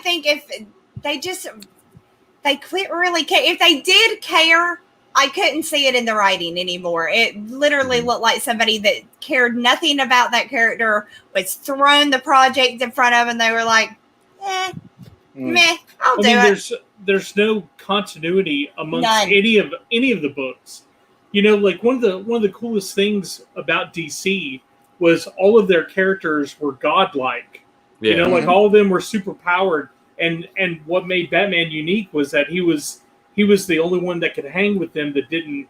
think if they quit really care. If they did care, I couldn't see it in the writing anymore. It literally looked like somebody that cared nothing about that character was throwing the project in front of them. They were like, meh, I'll do it. There's no continuity amongst any of the books. Like one of the coolest things about DC was all of their characters were godlike. Yeah. Like all of them were super powered. And what made Batman unique was that he was the only one that could hang with them that didn't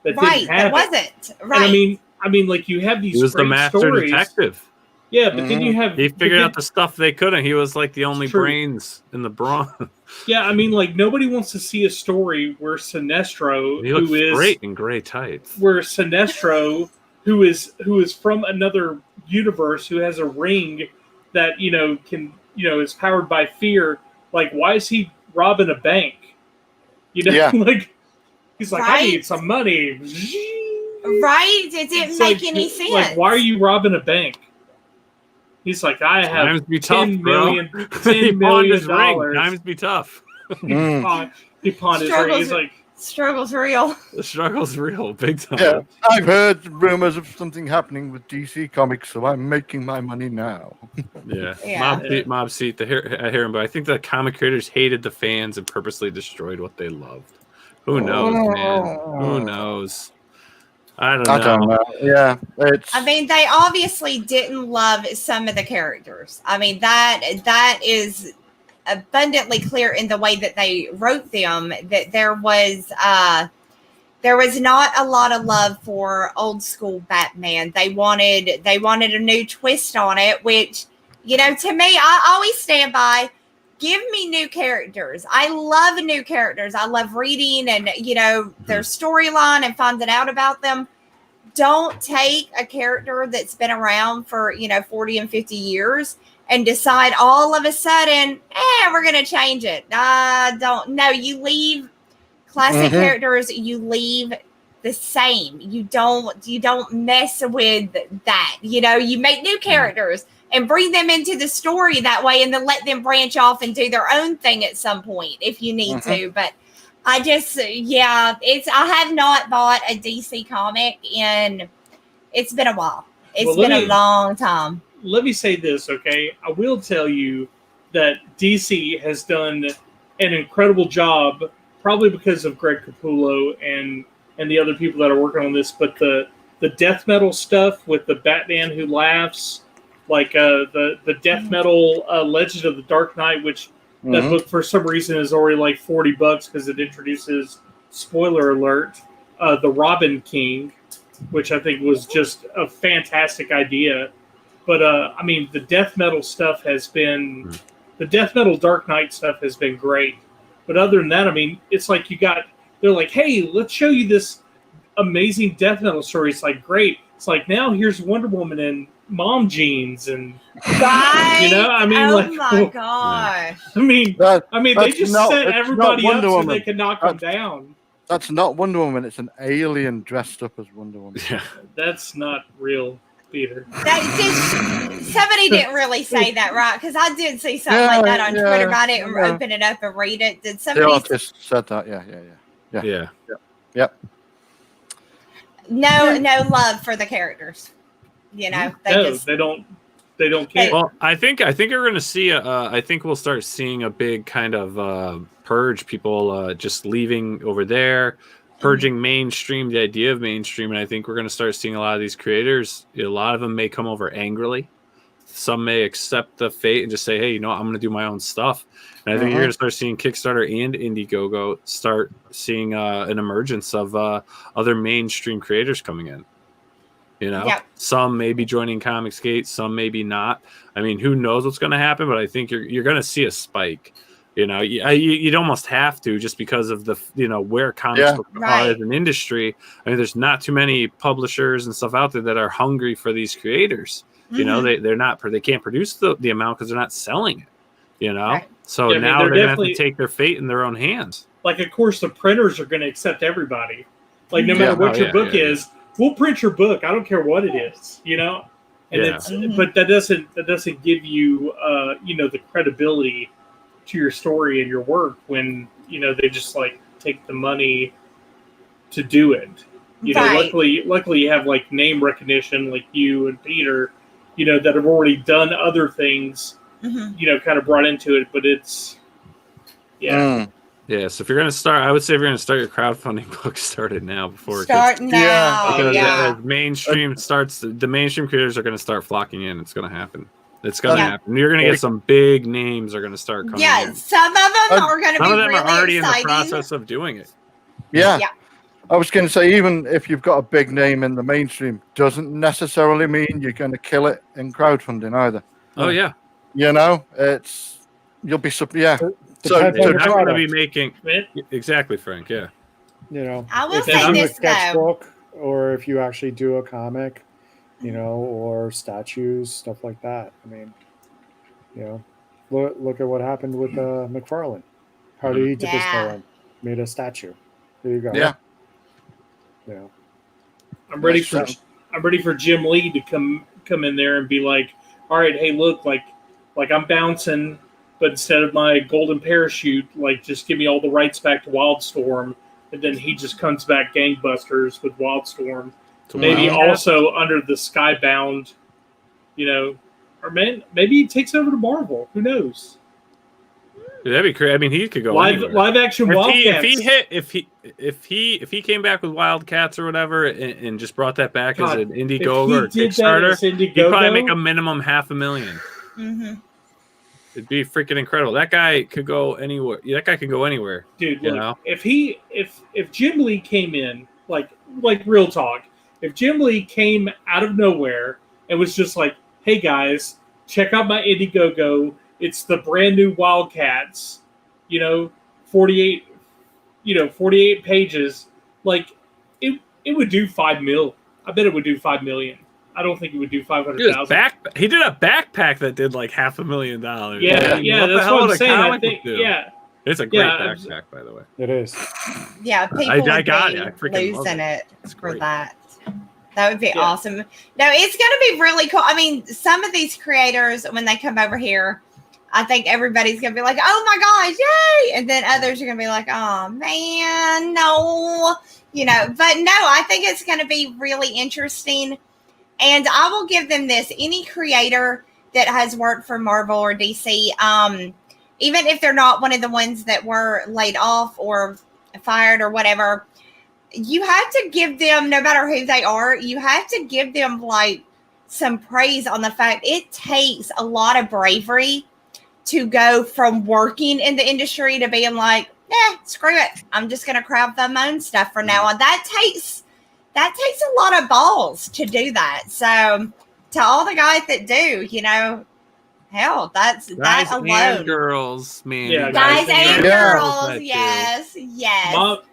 have that wasn't right. And I mean, like you have these. He was the master stories. Detective. Yeah, but then you have he figured out the stuff they couldn't. He was like the only brains in the Bronx. Yeah, I mean, like nobody wants to see a story where Sinestro, he looks great in gray tights, where Sinestro, who is from another universe, who has a ring that can is powered by fear. Like, why is he robbing a bank? Like he's like, I need some money. Right? It didn't make any sense. Like, why are you robbing a bank? He's like, I have times be tough, $10 $10 million. Times be tough. He pawned his ring. He's like, Struggle's real. The struggle's real, big time. Yeah, I've heard rumors of something happening with DC Comics, so I'm making my money now. Yeah. Mob seat. I hear him, but I think the comic creators hated the fans and purposely destroyed what they loved. Who knows, man? Who knows? I don't know. Yeah, I mean, they obviously didn't love some of the characters. I mean, that is abundantly clear in the way that they wrote them, that there was not a lot of love for old school Batman. They wanted a new twist on it, which, you know, to me, I always stand by, give me new characters. I love new characters. I love reading and, you know, their storyline and finding out about them. Don't take a character that's been around for, you know, 40 and 50 years and decide all of a sudden, we're going to change it. You leave classic characters, you leave the same. You don't mess with that. You know, you make new characters and bring them into the story that way, and then let them branch off and do their own thing at some point if you need to. But I have not bought a DC comic and it's been a while. It's been a long time. Let me say this, okay? I will tell you that DC has done an incredible job, probably because of Greg Capullo and the other people that are working on this, but the death metal stuff with the Batman Who Laughs, like the death metal Legend of the Dark Knight, which that book for some reason is already like $40 because it introduces, spoiler alert, the Robin King, which I think was just a fantastic idea. But I mean, the death metal stuff has been, the death metal Dark Knight stuff has been great. But other than that, I mean, it's like they're like, hey, let's show you this amazing death metal story. It's like, great. It's like, now here's Wonder Woman in mom jeans and, right? You know, I mean, my gosh. I mean, they just set everybody up so they can knock them down. That's not Wonder Woman. It's an alien dressed up as Wonder Woman. Yeah. That's not real, Peter. Somebody didn't really say that, right? Because I did see something like that on Twitter, but I didn't open it up and read it. Did somebody? The artist said that. Yeah. Yep. No love for the characters. You know, they don't care. Well, I think we're going to see. I think we'll start seeing a big kind of purge. People just leaving over there, purging mainstream. The idea of mainstream, and I think we're going to start seeing a lot of these creators. A lot of them may come over angrily. Some may accept the fate and just say, "Hey, you know, I'm going to do my own stuff." And I think you're going to start seeing Kickstarter and Indiegogo start seeing an emergence of other mainstream creators coming in. You know, some may be joining Comicsgate, some maybe not. I mean, who knows what's going to happen? But I think you're going to see a spike. You know, you'd almost have to, just because of the, you know, where comics are as an industry. I mean, there's not too many publishers and stuff out there that are hungry for these creators. You know, they can't produce the amount because they're not selling it. You know, so now they're going to have to take their fate in their own hands. Like, of course, the printers are going to accept everybody. Like, no matter what your book is. We'll print your book. I don't care what it is, you know. And but that doesn't give you, you know, the credibility to your story and your work when, you know, they just like take the money to do it. You know, luckily you have like name recognition, like you and Peter, you know, that have already done other things, you know, kind of brought into it. But it's, Yeah, so if you're going to start, I would say if you're going to start your crowdfunding book, start it now before it gets... now. Because as mainstream starts, the mainstream creators are going to start flocking in. It's going to happen. It's going to happen. You're going to get some big names are going to start coming in. Some of them are going to be Some of them really are already exciting. in the process of doing it. Yeah. I was going to say, even if you've got a big name in the mainstream, doesn't necessarily mean you're going to kill it in crowdfunding either. Oh, yeah. You know, you'll be, So they're not going to be making exactly, Frank. Yeah, you know, I will if say you do a this sketchbook, or if you actually do a comic, you know, or statues, stuff like that. I mean, you know, look at what happened with McFarlane. How did he dip his toe in? Made a statue. There you go. Yeah. You know, I'm ready for Jim Lee to come in there and be like, all right, hey, look, like I'm bouncing. But instead of my golden parachute, like, just give me all the rights back to Wildstorm, and then he just comes back gangbusters with Wildstorm. So Maybe Wildcat? also under the Skybound, or maybe he takes over to Marvel. Who knows? Dude, that'd be crazy. I mean, he could go anywhere. Live action Wildcats. If he came back with Wildcats or whatever and just brought that back God, as an Indiegogo or if he did Kickstarter, that as he'd probably Indiegogo, make a minimum $500,000. Mm-hmm. It'd be freaking incredible. That guy could go anywhere. That guy could go anywhere. dude. You Look, know? if Jim Lee came in, like real talk, if Jim Lee came out of nowhere and was just like, "Hey guys, check out my Indiegogo. It's the brand new Wildcats. 48 pages. Like it would do $5 million. I bet it would do $5 million. I don't think it would do 500,000. He did a backpack that did like $500,000. Yeah, that's what I'm saying. I think, yeah. It's a great backpack, by the way. It is. Yeah, people I would got be it. I freaking love losing it. it It's for great. that. That would be awesome. No, it's going to be really cool. I mean, some of these creators, when they come over here, I think everybody's going to be like, oh my gosh, yay. And then others are going to be like, oh man, no. But no, I think it's going to be really interesting. And I will give them this. Any creator that has worked for Marvel or DC, even if they're not one of the ones that were laid off or fired or whatever, you have to give them, no matter who they are, you have to give them like some praise on the fact it takes a lot of bravery to go from working in the industry to being like, screw it. I'm just going to craft my own stuff from now on. That takes a lot of balls to do that. So to all the guys that do, hell, Guys that alone. and girls, man. Yeah, Guys and Yeah. girls, yes.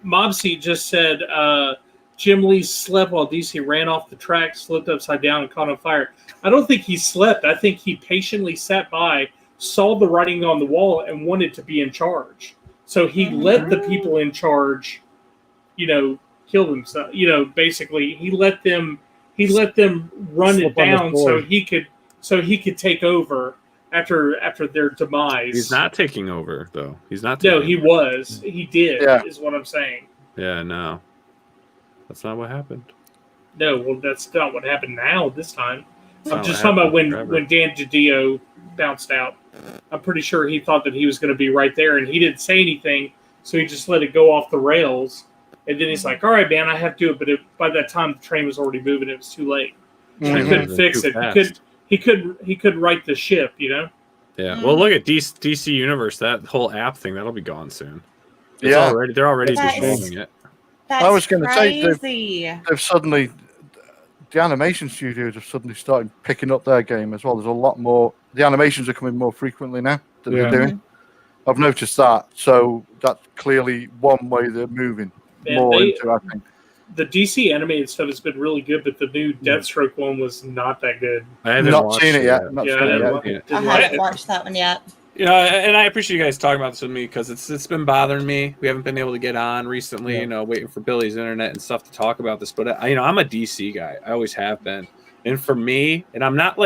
Mobsy just said Jim Lee slept while DC ran off the track, slipped upside down, and caught on fire. I don't think he slept. I think he patiently sat by, saw the writing on the wall, and wanted to be in charge. So he let the people in charge, kill themselves. Basically, he let them run Slip it down on the so he could take over after their demise. He's not taking over, though. He's not. No, taking he over. was. He did. Yeah. Is what I'm saying. Yeah, no, that's not what happened. No, well, that's not what happened now. This time, That's I'm not just what talking about happened when Dan DiDio bounced out. I'm pretty sure he thought that he was going to be right there, and he didn't say anything, so he just let it go off the rails. And then he's like, "All right, man, I have to do it." But by that time, the train was already moving; it was too late. He Mhm. couldn't fix it. He could right the ship. Yeah. Well, look at DC Universe. That whole app thing that'll be gone soon. It's Yeah. they're already That dissolving it. That's I was gonna say, crazy. They've suddenly, the animation studios have suddenly started picking up their game as well. There's a lot more. The animations are coming more frequently now that Yeah. they're doing. I've noticed that. So that's clearly one way they're moving And more into, I think. the DC animated stuff has been really good, but the new Deathstroke one was not that good. I haven't Not watched seen it yet. yet. Not Yeah, seen I it haven't yet. watched it. I Didn't like haven't it. watched that one yet. And I appreciate you guys talking about this with me because it's been bothering me. We haven't been able to get on recently, waiting for Billy's internet and stuff to talk about this. But I'm a DC guy. I always have been. And for me, and I'm not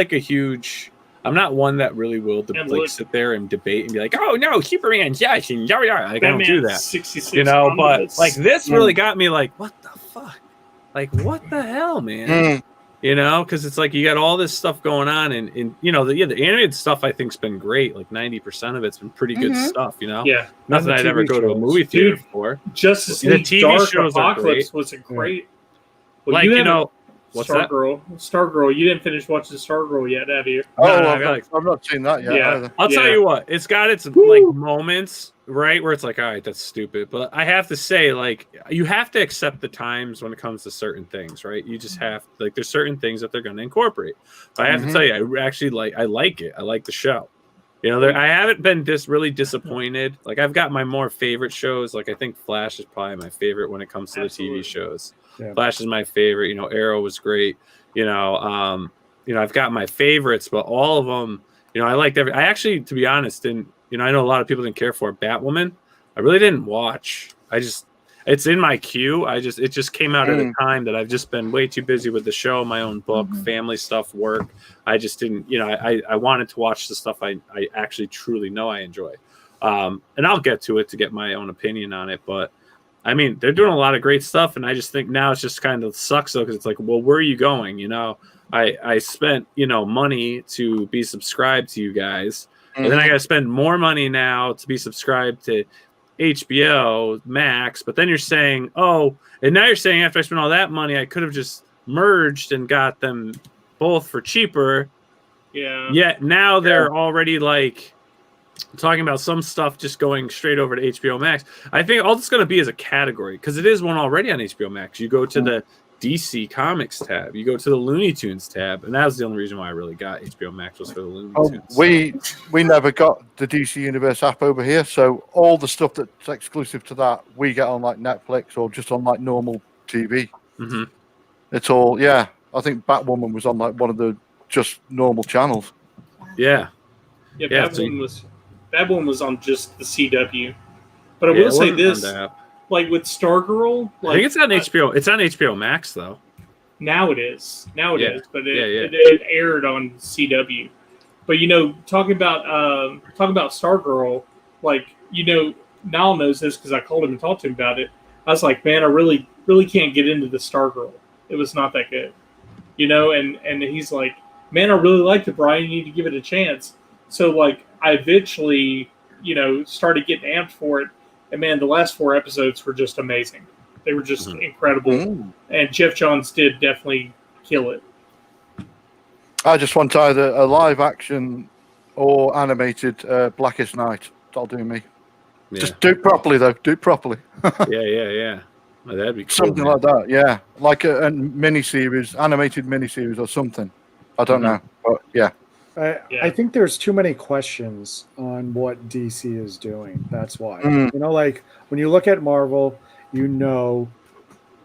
one that really will sit there and debate and be like, oh no, Superman, yes, and yada yada. Like, I don't do that. 66 But omnibus. like this really got me like, what the fuck? Like, what the hell, man? Because it's like you got all this stuff going on, and the animated stuff I think's been great. Like 90% of it's been pretty good stuff. Yeah, nothing And the I'd ever TV go to a shows. movie theater Dude, for. Justice The League TV Dark shows are Apocalypse great. was a great. Well, Like, you haven't- what's that? Stargirl. You didn't finish watching Stargirl yet, have you? Oh, No, I've not seen that yet Yeah. either. I'll tell Yeah. you what, it's got its like moments, right, where it's like, all right, that's stupid. But I have to say, like, you have to accept the times when it comes to certain things, right? You just have there's certain things that they're going to incorporate. But I have to tell you, I like it. I like the show. I haven't been really disappointed. Like, I've got my more favorite shows. Like, I think Flash is probably my favorite when it comes to the TV shows. Yeah. Flash is my favorite. Arrow was great. I've got my favorites, but all of them, I liked every. I actually, to be honest, didn't. I know a lot of people didn't care for Batwoman. I really didn't watch. It's in my queue. It just came out at a time that I've just been way too busy with the show, my own book, family stuff, work. I just didn't. I wanted to watch the stuff I actually truly know I enjoy. And I'll get to it to get my own opinion on it, but. I mean, they're doing a lot of great stuff, and I just think now it's just kind of sucks though, because it's like, well, where are you going? You know, I spent money to be subscribed to you guys, and then I got to spend more money now to be subscribed to HBO Max. But then you're saying, oh, and now you're saying after I spent all that money, I could have just merged and got them both for cheaper. Yeah. Yet now they're already like talking about some stuff just going straight over to HBO Max. I think all it's going to be is a category, because it is one already on HBO Max. You go to the DC Comics tab, you go to the Looney Tunes tab, and that was the only reason why I really got HBO Max was for the Looney Tunes. We never got the DC Universe app over here, so all the stuff that's exclusive to that we get on like Netflix or just on like normal TV. Mm-hmm. It's all I think Batwoman was on like one of the just normal channels. Yeah. Yeah, Batwoman was on just the CW. But I will say this, like with Stargirl, like, I think it's on HBO. It's on HBO Max though. Now it is. But it aired on CW. But talking about Stargirl, like Nile knows this because I called him and talked to him about it. I was like, man, I really can't get into the Stargirl. It was not that good, And he's like, man, I really liked it, Brian. You need to give it a chance. So like, I eventually, started getting amped for it. And man, the last 4 episodes were just amazing. They were just incredible. And Jeff Johns did definitely kill it. I just want either a live action or animated Blackest Night. That'll do me. Yeah. Just do it properly, though. Do it properly. Yeah. Well, that'd be cool, something like that, yeah. Like a miniseries, animated miniseries or something. I don't know, but yeah. I think there's too many questions on what DC is doing. That's why. Like when you look at Marvel,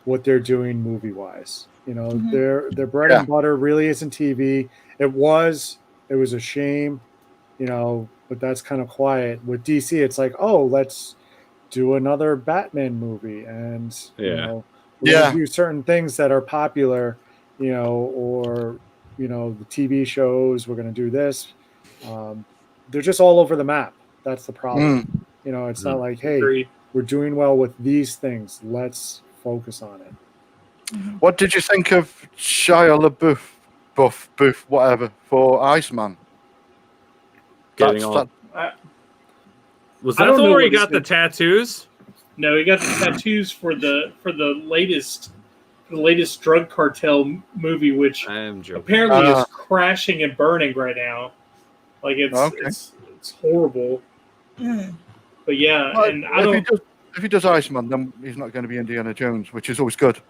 what they're doing movie-wise. Their bread and butter really isn't TV. It was a shame, but that's kind of quiet. With DC, it's like, oh, let's do another Batman movie, and we're gonna do certain things that are popular, or the TV shows. We're going to do this. They're just all over the map. That's the problem. It's not like, hey, we're doing well with these things. Let's focus on it. What did you think of Shia LaBeouf, whatever, for Iceman? Was that the one where he got the tattoos? No, he got the tattoos for the latest drug cartel movie, which apparently is crashing and burning right now. Like it's horrible. But yeah, well, and I don't. If he does Iceman, then he's not going to be Indiana Jones, which is always good.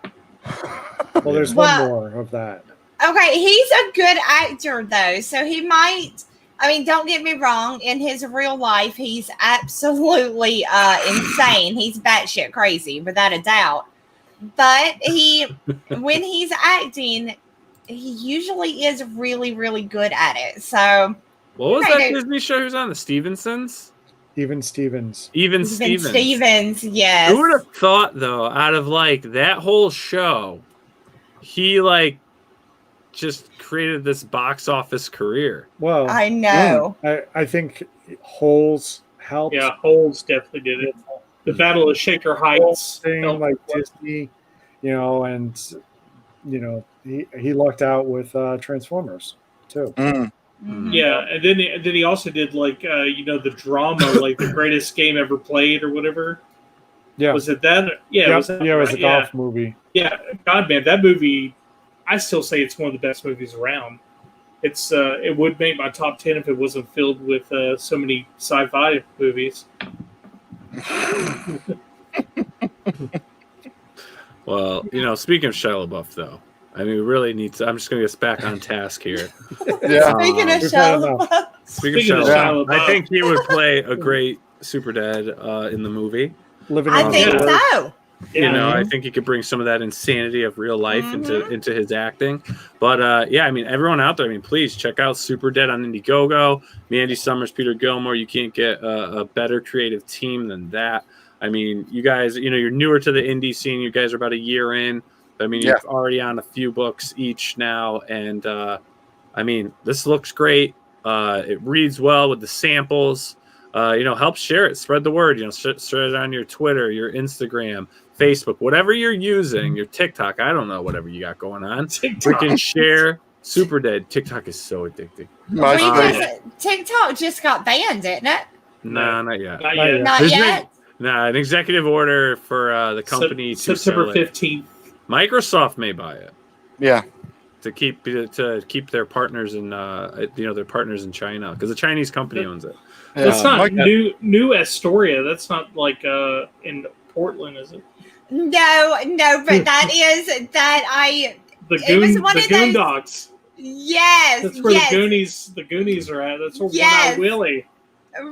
Well, there's one more of that. Okay, he's a good actor though, so he might. I mean, don't get me wrong. In his real life, he's absolutely insane. He's batshit crazy, without a doubt. But when he's acting, he usually is really, really good at it. So, what was that Disney show he was on? The Stevensons? Even Stevens, yes. Who would have thought, though, out of like that whole show, he like just created this box office career? Well, I know. I think Holes helped. Yeah, Holes definitely did it. The Battle of Shaker Heights thing, like Disney, and he lucked out with Transformers too. Yeah, and then he also did like the drama, like The Greatest Game Ever Played or whatever. Yeah, was it that? Yeah, it was a golf movie. Yeah, God, man, that movie. I still say it's one of the best movies around. It's it would make my top 10 if it wasn't filled with so many sci-fi movies. Well, speaking of Shia LaBeouf, though, I mean, we really need to. I'm just going to get us back on task here. Speaking of Shia LaBeouf, I think he would play a great Super Dad in the movie. I think so. I think he could bring some of that insanity of real life into his acting. But I mean, everyone out there, I mean, please check out Super Dead on Indiegogo. Mandy Summers, Peter Gilmore. You can't get a better creative team than that. I mean, you guys, you're newer to the indie scene. You guys are about a year in. I mean, you're already on a few books each now. And, I mean, this looks great. It reads well with the samples. help share it, spread the word. Share it on your Twitter, your Instagram, Facebook, whatever you're using, your TikTok. I don't know, whatever you got going on. TikTok. We can share. Super dead. TikTok is so addicting. TikTok just got banned, didn't it? No, not yet. Not yet. Not There's yet. An executive order for the company to September sell it. 15th. Microsoft may buy it. Yeah. To keep their partners in their partners in China, because the Chinese company owns it. That's not New Astoria. That's not like in Portland, is it? No, but that is that The it was one of those- Goondocks. Yes, That's where yes. the Goonies are at. That's where Yes. One-Eye Willie.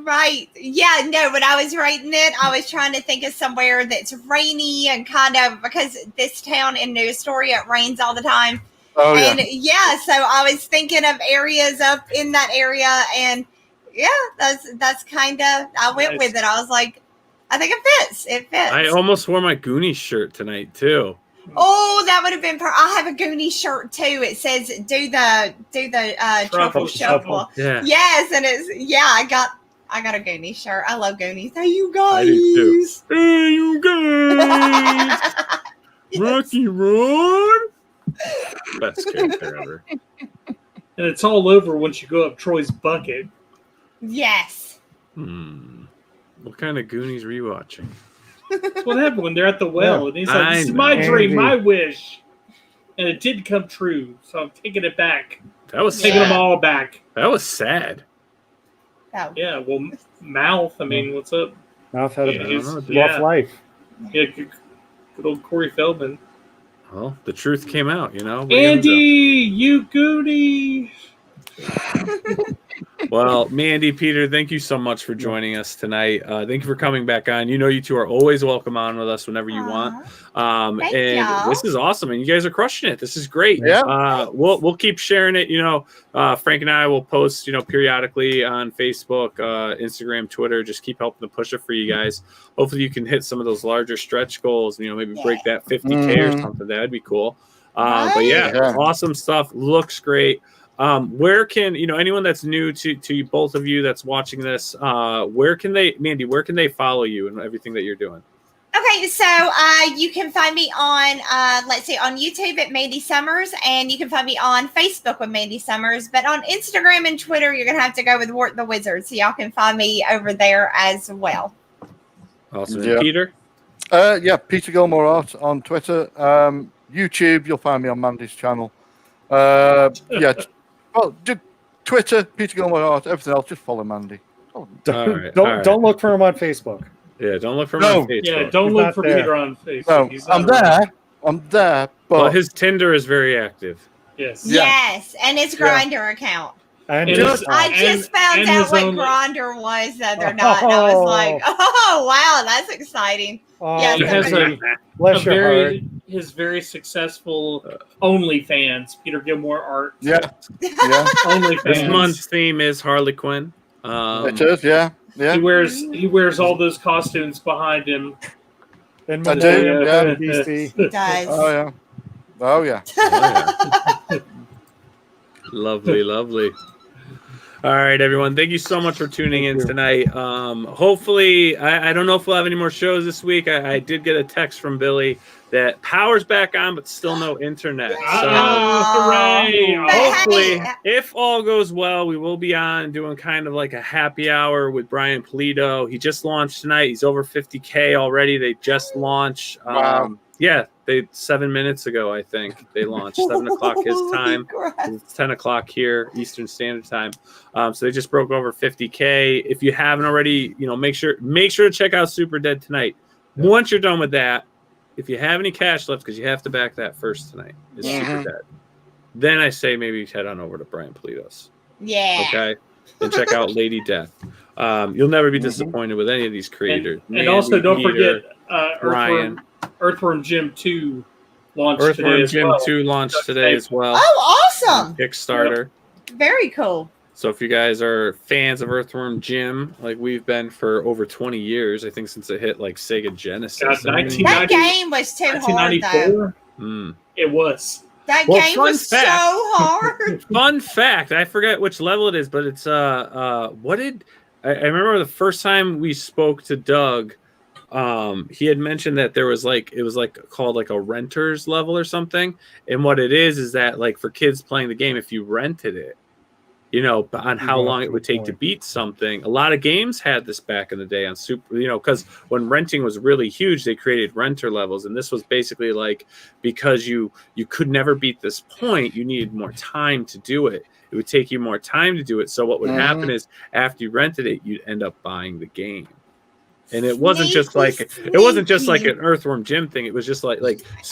Right. Yeah, no, when I was writing it, I was trying to think of somewhere that's rainy and kind of, because this town in New Astoria, it rains all the time. Oh, yeah. And so I was thinking of areas up in that area, and that's kind of, I went with it. I was like, I think it fits. It fits. I almost wore my Goonies shirt tonight too. Oh, that would have been. I have a Goonie shirt too. It says "Do the truffle shuffle." Yeah. Yes, and it's I got a Goonie shirt. I love Goonies. Hey, you guys. I do too. Hey, you guys. Yes. Rocky Road. Best character ever. And it's all over once you go up Troy's bucket. Yes. What kind of Goonies were you watching? That's what happened when they're at the well. Yeah. And he's like, this is my dream, my wish. And it did come true. So I'm taking it back. That was Taking sad. them all back. That was sad. Oh. Yeah, well, Mouth, I mean, what's up? Mouth had Yeah, a he's- rough life. Yeah, good old Corey Feldman. Well, the truth came out, Andy, you Goonie. Well, Mandy, Peter, thank you so much for joining us tonight. Thank you for coming back on. You two are always welcome on with us whenever you want. Thank And y'all. this is awesome, and you guys are crushing it. This is great. Yeah. We'll keep sharing it. Frank and I will post, periodically on Facebook, Instagram, Twitter. Just keep helping to push it for you guys. Hopefully, you can hit some of those larger stretch goals. Maybe break that 50K or something. That'd be cool. But awesome stuff. Looks great. Where can anyone that's new to both of you that's watching this, where can they follow you and everything that you're doing? Okay, so you can find me on on YouTube at Mandy Summers, and you can find me on Facebook with Mandy Summers. But on Instagram and Twitter, you're gonna have to go with Wart the Wizard, so y'all can find me over there as well. Awesome. Yeah. Peter? Peter Gilmore Art on Twitter. YouTube, you'll find me on Mandy's channel. Twitter, Peter Gilmore Art, everything else, just follow Mandy. Don't look for him on Facebook. Yeah, don't look for him on Facebook. Yeah, don't He's look not for there. Peter on Facebook. No, He's I'm not around. there. I'm there, but Well, his Tinder is very active. Yes. Yeah. Yes, and his Grindr account. And And just his- I just found and out his what own- Grindr was the other night, and I was like, "Oh wow, that's exciting!" Yeah, He has bless your heart. his very successful OnlyFans, Peter Gilmore Art. yeah, OnlyFans. This month's theme is Harley Quinn. it is, yeah. He wears all those costumes behind him. And I do, yeah. Beastie. It does. Oh yeah. Lovely. All right, everyone. Thank you so much for tuning in tonight. Hopefully, I don't know if we'll have any more shows this week. I did get a text from Billy that power's back on, but still no internet. So Hooray! But hopefully, hey, if all goes well, we will be on doing kind of like a happy hour with Brian Polito. He just launched tonight. He's over 50K already. They just launched. Wow. They 7 minutes ago, I think they launched 7 o'clock his time. It's 10 o'clock here, Eastern Standard Time. So they just broke over 50K. If you haven't already, make sure to check out Super Dead tonight. Once you're done with that, if you have any cash left, because you have to back that first tonight, is Super Dead. Then I say maybe head on over to Brian Polito's. Yeah. Okay. And check out Lady Death. You'll never be disappointed with any of these creators. And also, don't Peter, forget Brian. Earthworm Jim 2 launched today Earthworm as Jim well. 2 launched today as well. Oh, awesome! Kickstarter. Very cool. So if you guys are fans of Earthworm Jim, like we've been for over 20 years, I think since it hit like Sega Genesis. God, That game was too hard, though. 1994? It was. That Well, game fun was fact. so hard. Fun fact, I forget which level it is, but it's remember the first time we spoke to Doug, he had mentioned that there was it was called like a renter's level or something. And what it is that like for kids playing the game, if you rented it, on how long it would take to beat something. A lot of games had this back in the day on Super, because when renting was really huge, they created renter levels. And this was basically like, because you could never beat this point, you needed more time to do it. It would take you more time to do it. So what would happen is after you rented it, you'd end up buying the game. And it wasn't just like an Earthworm Jim thing. It was just like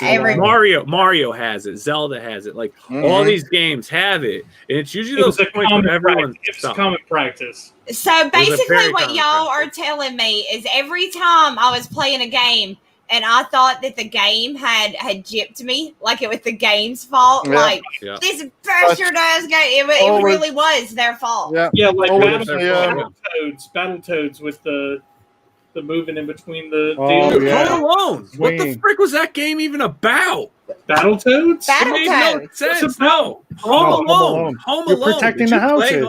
Mario has it, Zelda has it, like all these games have it, and it's usually those points where everyone's it's common practice. So basically, what y'all are telling me is every time I was playing a game and I thought that the game had gypped me, like it was the game's fault, this bastard ass game, it really was their fault. Yeah, like Battletoads with the moving in between the deals. Home Alone. What the frick was that game even about? Battletoads? It made no sense. No. Home Alone. You're protecting the houses.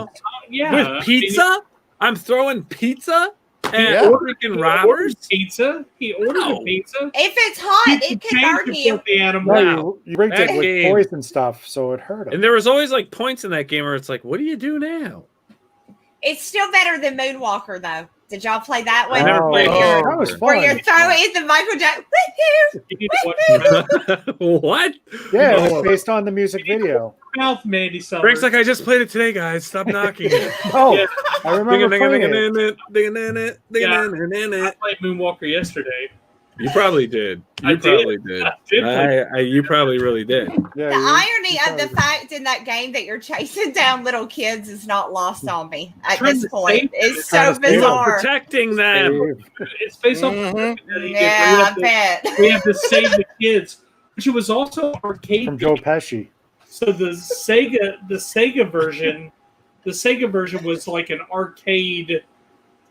With pizza? I'm throwing pizza and freaking robbers? Pizza? He ordered a pizza? If it's hot, it can hurt you. No, you rigged it with toys and stuff, so it hurt him. And there was always like points in that game where it's like, what do you do now? It's still better than Moonwalker, though. Did y'all play that one? I never played that was fun. Where you're throwing the Michael Jackson. What? Yeah, it was based on the music video. Mouth, Mandy. Frank's like, I just played it today, guys. Stop knocking it. Oh, I remember playing it. I played Moonwalker yesterday. You probably did. You probably did. You probably really did. Yeah, the irony of the fact in that game that you're chasing down little kids is not lost on me at this point. It's so bizarre. Protecting them. It's based off. Yeah, I bet. We have to save the kids, which was also arcade from Joe Pesci. So the Sega version was like an arcade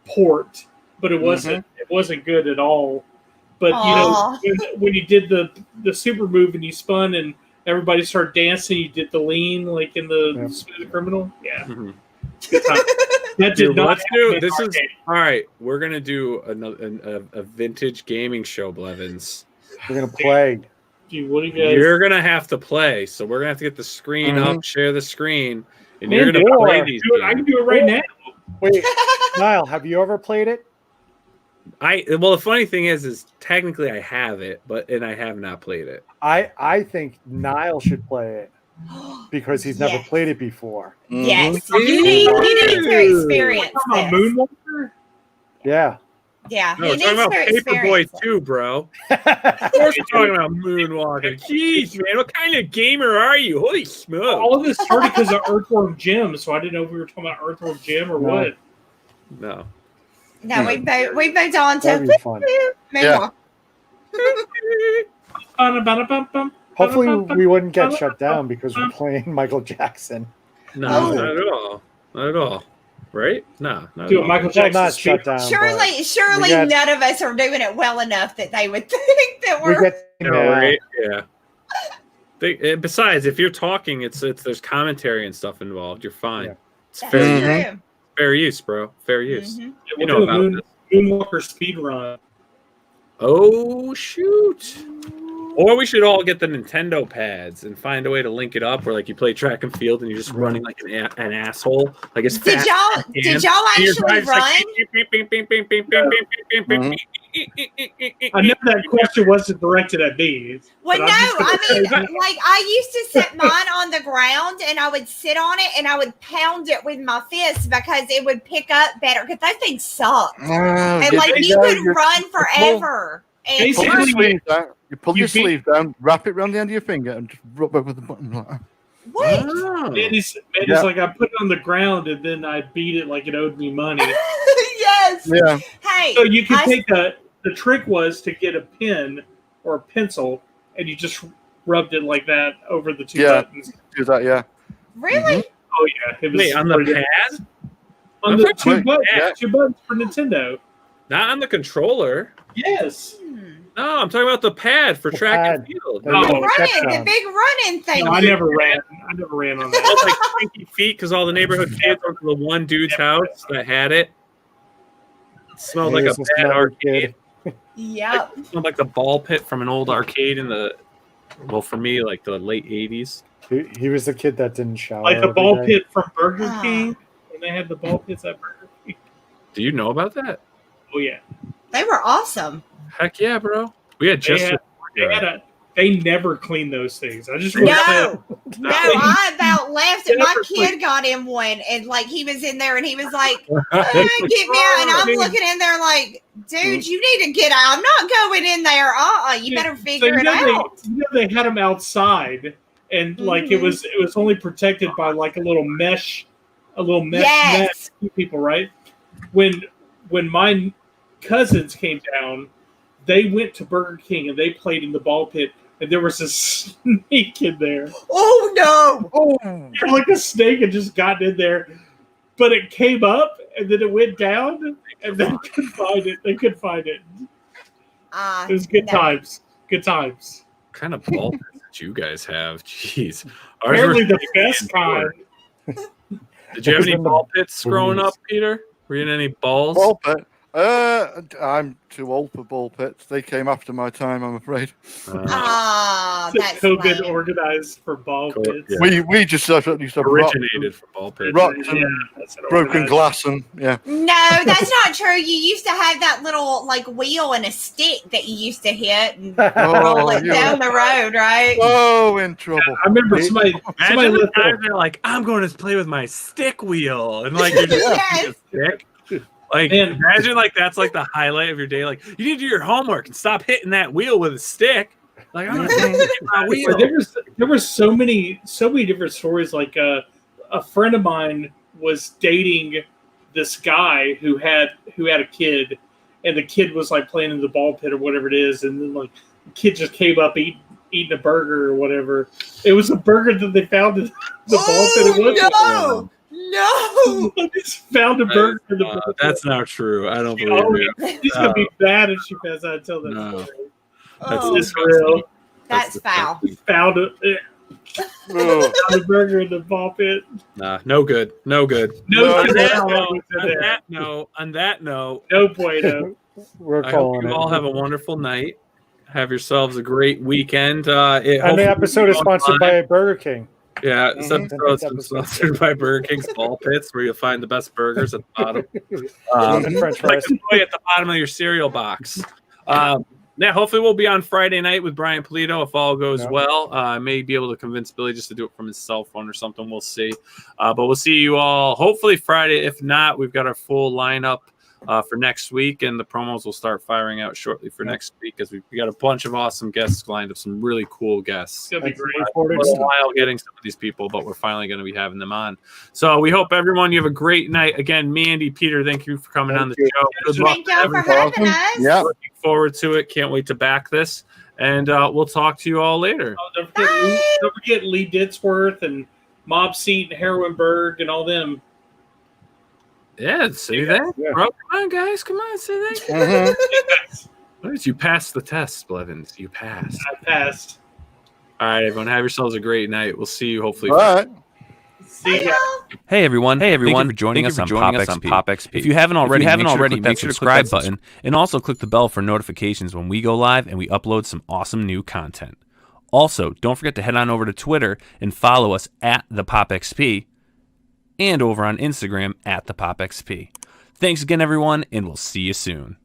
port, but it wasn't good at all. But when you did the super move and you spun and everybody started dancing, you did the lean like in the Smooth Criminal. Yeah, that did not. Let's do this. Is all right. We're gonna do a vintage gaming show, Blevins. We're gonna play. Dude, what do you guys? You're gonna have to play. So we're gonna have to get the screen up, share the screen, and you're gonna play these. I can do it right now. Wait, Nile, have you ever played it? The funny thing is technically I have it, and I have not played it. I think Nile should play it because he's never played it before. Yes, you need to experience this. Moonwalker? Yeah. Yeah, no, we're talking about Paperboy too, bro. Of course, we're talking about Moonwalker. Jeez, man, what kind of gamer are you? Holy smokes! All of this started because of Earthworm Jim, so I didn't know if we were talking about Earthworm Jim or what. No. No, we moved on to Moonwalker. Hopefully, we wouldn't get shut down because we're playing Michael Jackson. No, not at all. Not at all. Right? No, not at all. Michael Jackson not shut down. Surely none of us are doing it well enough that they would think that we're. Right? Yeah. Besides, if you're talking, it's there's commentary and stuff involved. You're fine. Yeah. It's fair use, bro. Fair use. Mm-hmm. You know about this. Moonwalker speedrun. Oh shoot! Or we should all get the Nintendo pads and find a way to link it up, where like you play track and field and you're just running like an asshole, like as fast. Did y'all actually run? I know that question wasn't directed at me. Well, no, I mean, like I used to set mine on the ground and I would sit on it and I would pound it with my fist because it would pick up better. Because that thing sucked, and like you could run forever. And you pull your sleeve down, wrap it around the end of your finger, and just rub it with the button. What? Oh. Mandy's like, I put it on the ground and then I beat it like it owed me money. Yes. Yeah. Hey. So you can take the trick was to get a pen or a pencil and you just rubbed it like that over the two buttons. Do that, yeah. Really? Mm-hmm. Oh yeah. It was wait, on the pad? On the two buttons for Nintendo. Not on the controller. Yes. No, I'm talking about the pad for track and field. The big running thing. No, I never ran on that. It was like 20 feet because all the neighborhood kids went to the one dude's house that had it. It smelled like a bad arcade. Yep. It smelled like the ball pit from an old arcade in the, well, for me, like the late 80s. He was the kid that didn't shower. Like the every ball day. pit from Burger King. When they had the ball pits at Burger King. Do you know about that? Oh, yeah. They were awesome. Heck yeah, bro. We had just... They never clean those things. I just No, I about left it. My Never kid got in one, and like he was in there, and he was like, "Get me out!" And I'm looking in there like, "Dude, you need to get out. I'm not going in there. You better figure it out." They had them outside, and like it was only protected by like a little mesh net. People, right? When my cousins came down, they went to Burger King and they played in the ball pit. And there was a snake in there. Oh no! Oh, like a snake had just gotten in there, but it came up and then it went down, and they couldn't find it. They couldn't find it. It was good times. Good times. What kind of ball pits that you guys have? Jeez. Apparently the best kind. Did you have any ball pits growing up, Peter? Were you in any balls? Ball pit? I'm too old for ball pits. They came after my time, I'm afraid. That's COVID lame. organized for ball pits. Yeah. We just used to Originated from ball pits. rocks and broken glass and No, that's not true. You used to have that little like wheel and a stick that you used to hit and roll it down the road, right? Oh, in trouble. I remember somebody Imagine the left times they're like, I'm going to play with my stick wheel. And like, you're just Yes. a stick. Like, imagine like that's like the highlight of your day. Like, you need to do your homework and stop hitting that wheel with a stick. Like, I'm gonna hit my wheel. There were so many different stories. Like a friend of mine was dating this guy who had a kid, and the kid was like playing in the ball pit or whatever it is, and then like the kid just came up eating a burger or whatever. It was a burger that they found in the ball pit. It wasn't. No! I just found a burger in the ball pit. That's not true. I don't believe it. She's gonna be bad if she passes out and tell that story. That's It's real. That's foul. Found a burger in the ball pit. Nah, no good. No good. No, On that note, no bueno. We're I hope calling you it. all have a wonderful night. Have yourselves a great weekend. And the episode is sponsored by Burger King. Yeah, this episode is sponsored by Burger King's Ball Pits, where you'll find the best burgers at the bottom. And French like fries. the toy at the bottom of your cereal box. Yeah, hopefully we'll be on Friday night with Brian Polito if all goes well. I may be able to convince Billy just to do it from his cell phone or something. We'll see. But we'll see you all hopefully Friday. If not, we've got our full lineup for next week, and the promos will start firing out shortly for next week because we got a bunch of awesome guests lined up, some really cool guests. It's gonna be great. A little while getting some of these people, but we're finally going to be having them on. So we hope everyone you have a great night. Again, Mandy, Peter, thank you for coming on the show. Good luck. Thank y'all for having us. Yeah. Looking forward to it. Can't wait to back this. And we'll talk to you all later. Don't forget Lee Ditzworth and Mob Seat and Heroinberg and all them. Yeah, say that. Yeah. Bro, come on, guys. Come on, say that. Mhm. What is you passed the test, Blevins. You passed. I passed. All right, everyone. Have yourselves a great night. We'll see you hopefully. All right. See ya. Hey everyone! Thank you for joining us on Pop XP. If you haven't already, make sure to click that subscribe button and also click the bell for notifications when we go live and we upload some awesome new content. Also, don't forget to head on over to Twitter and follow us at the Pop XP and over on Instagram at the Pop XP. Thanks again, everyone, and we'll see you soon.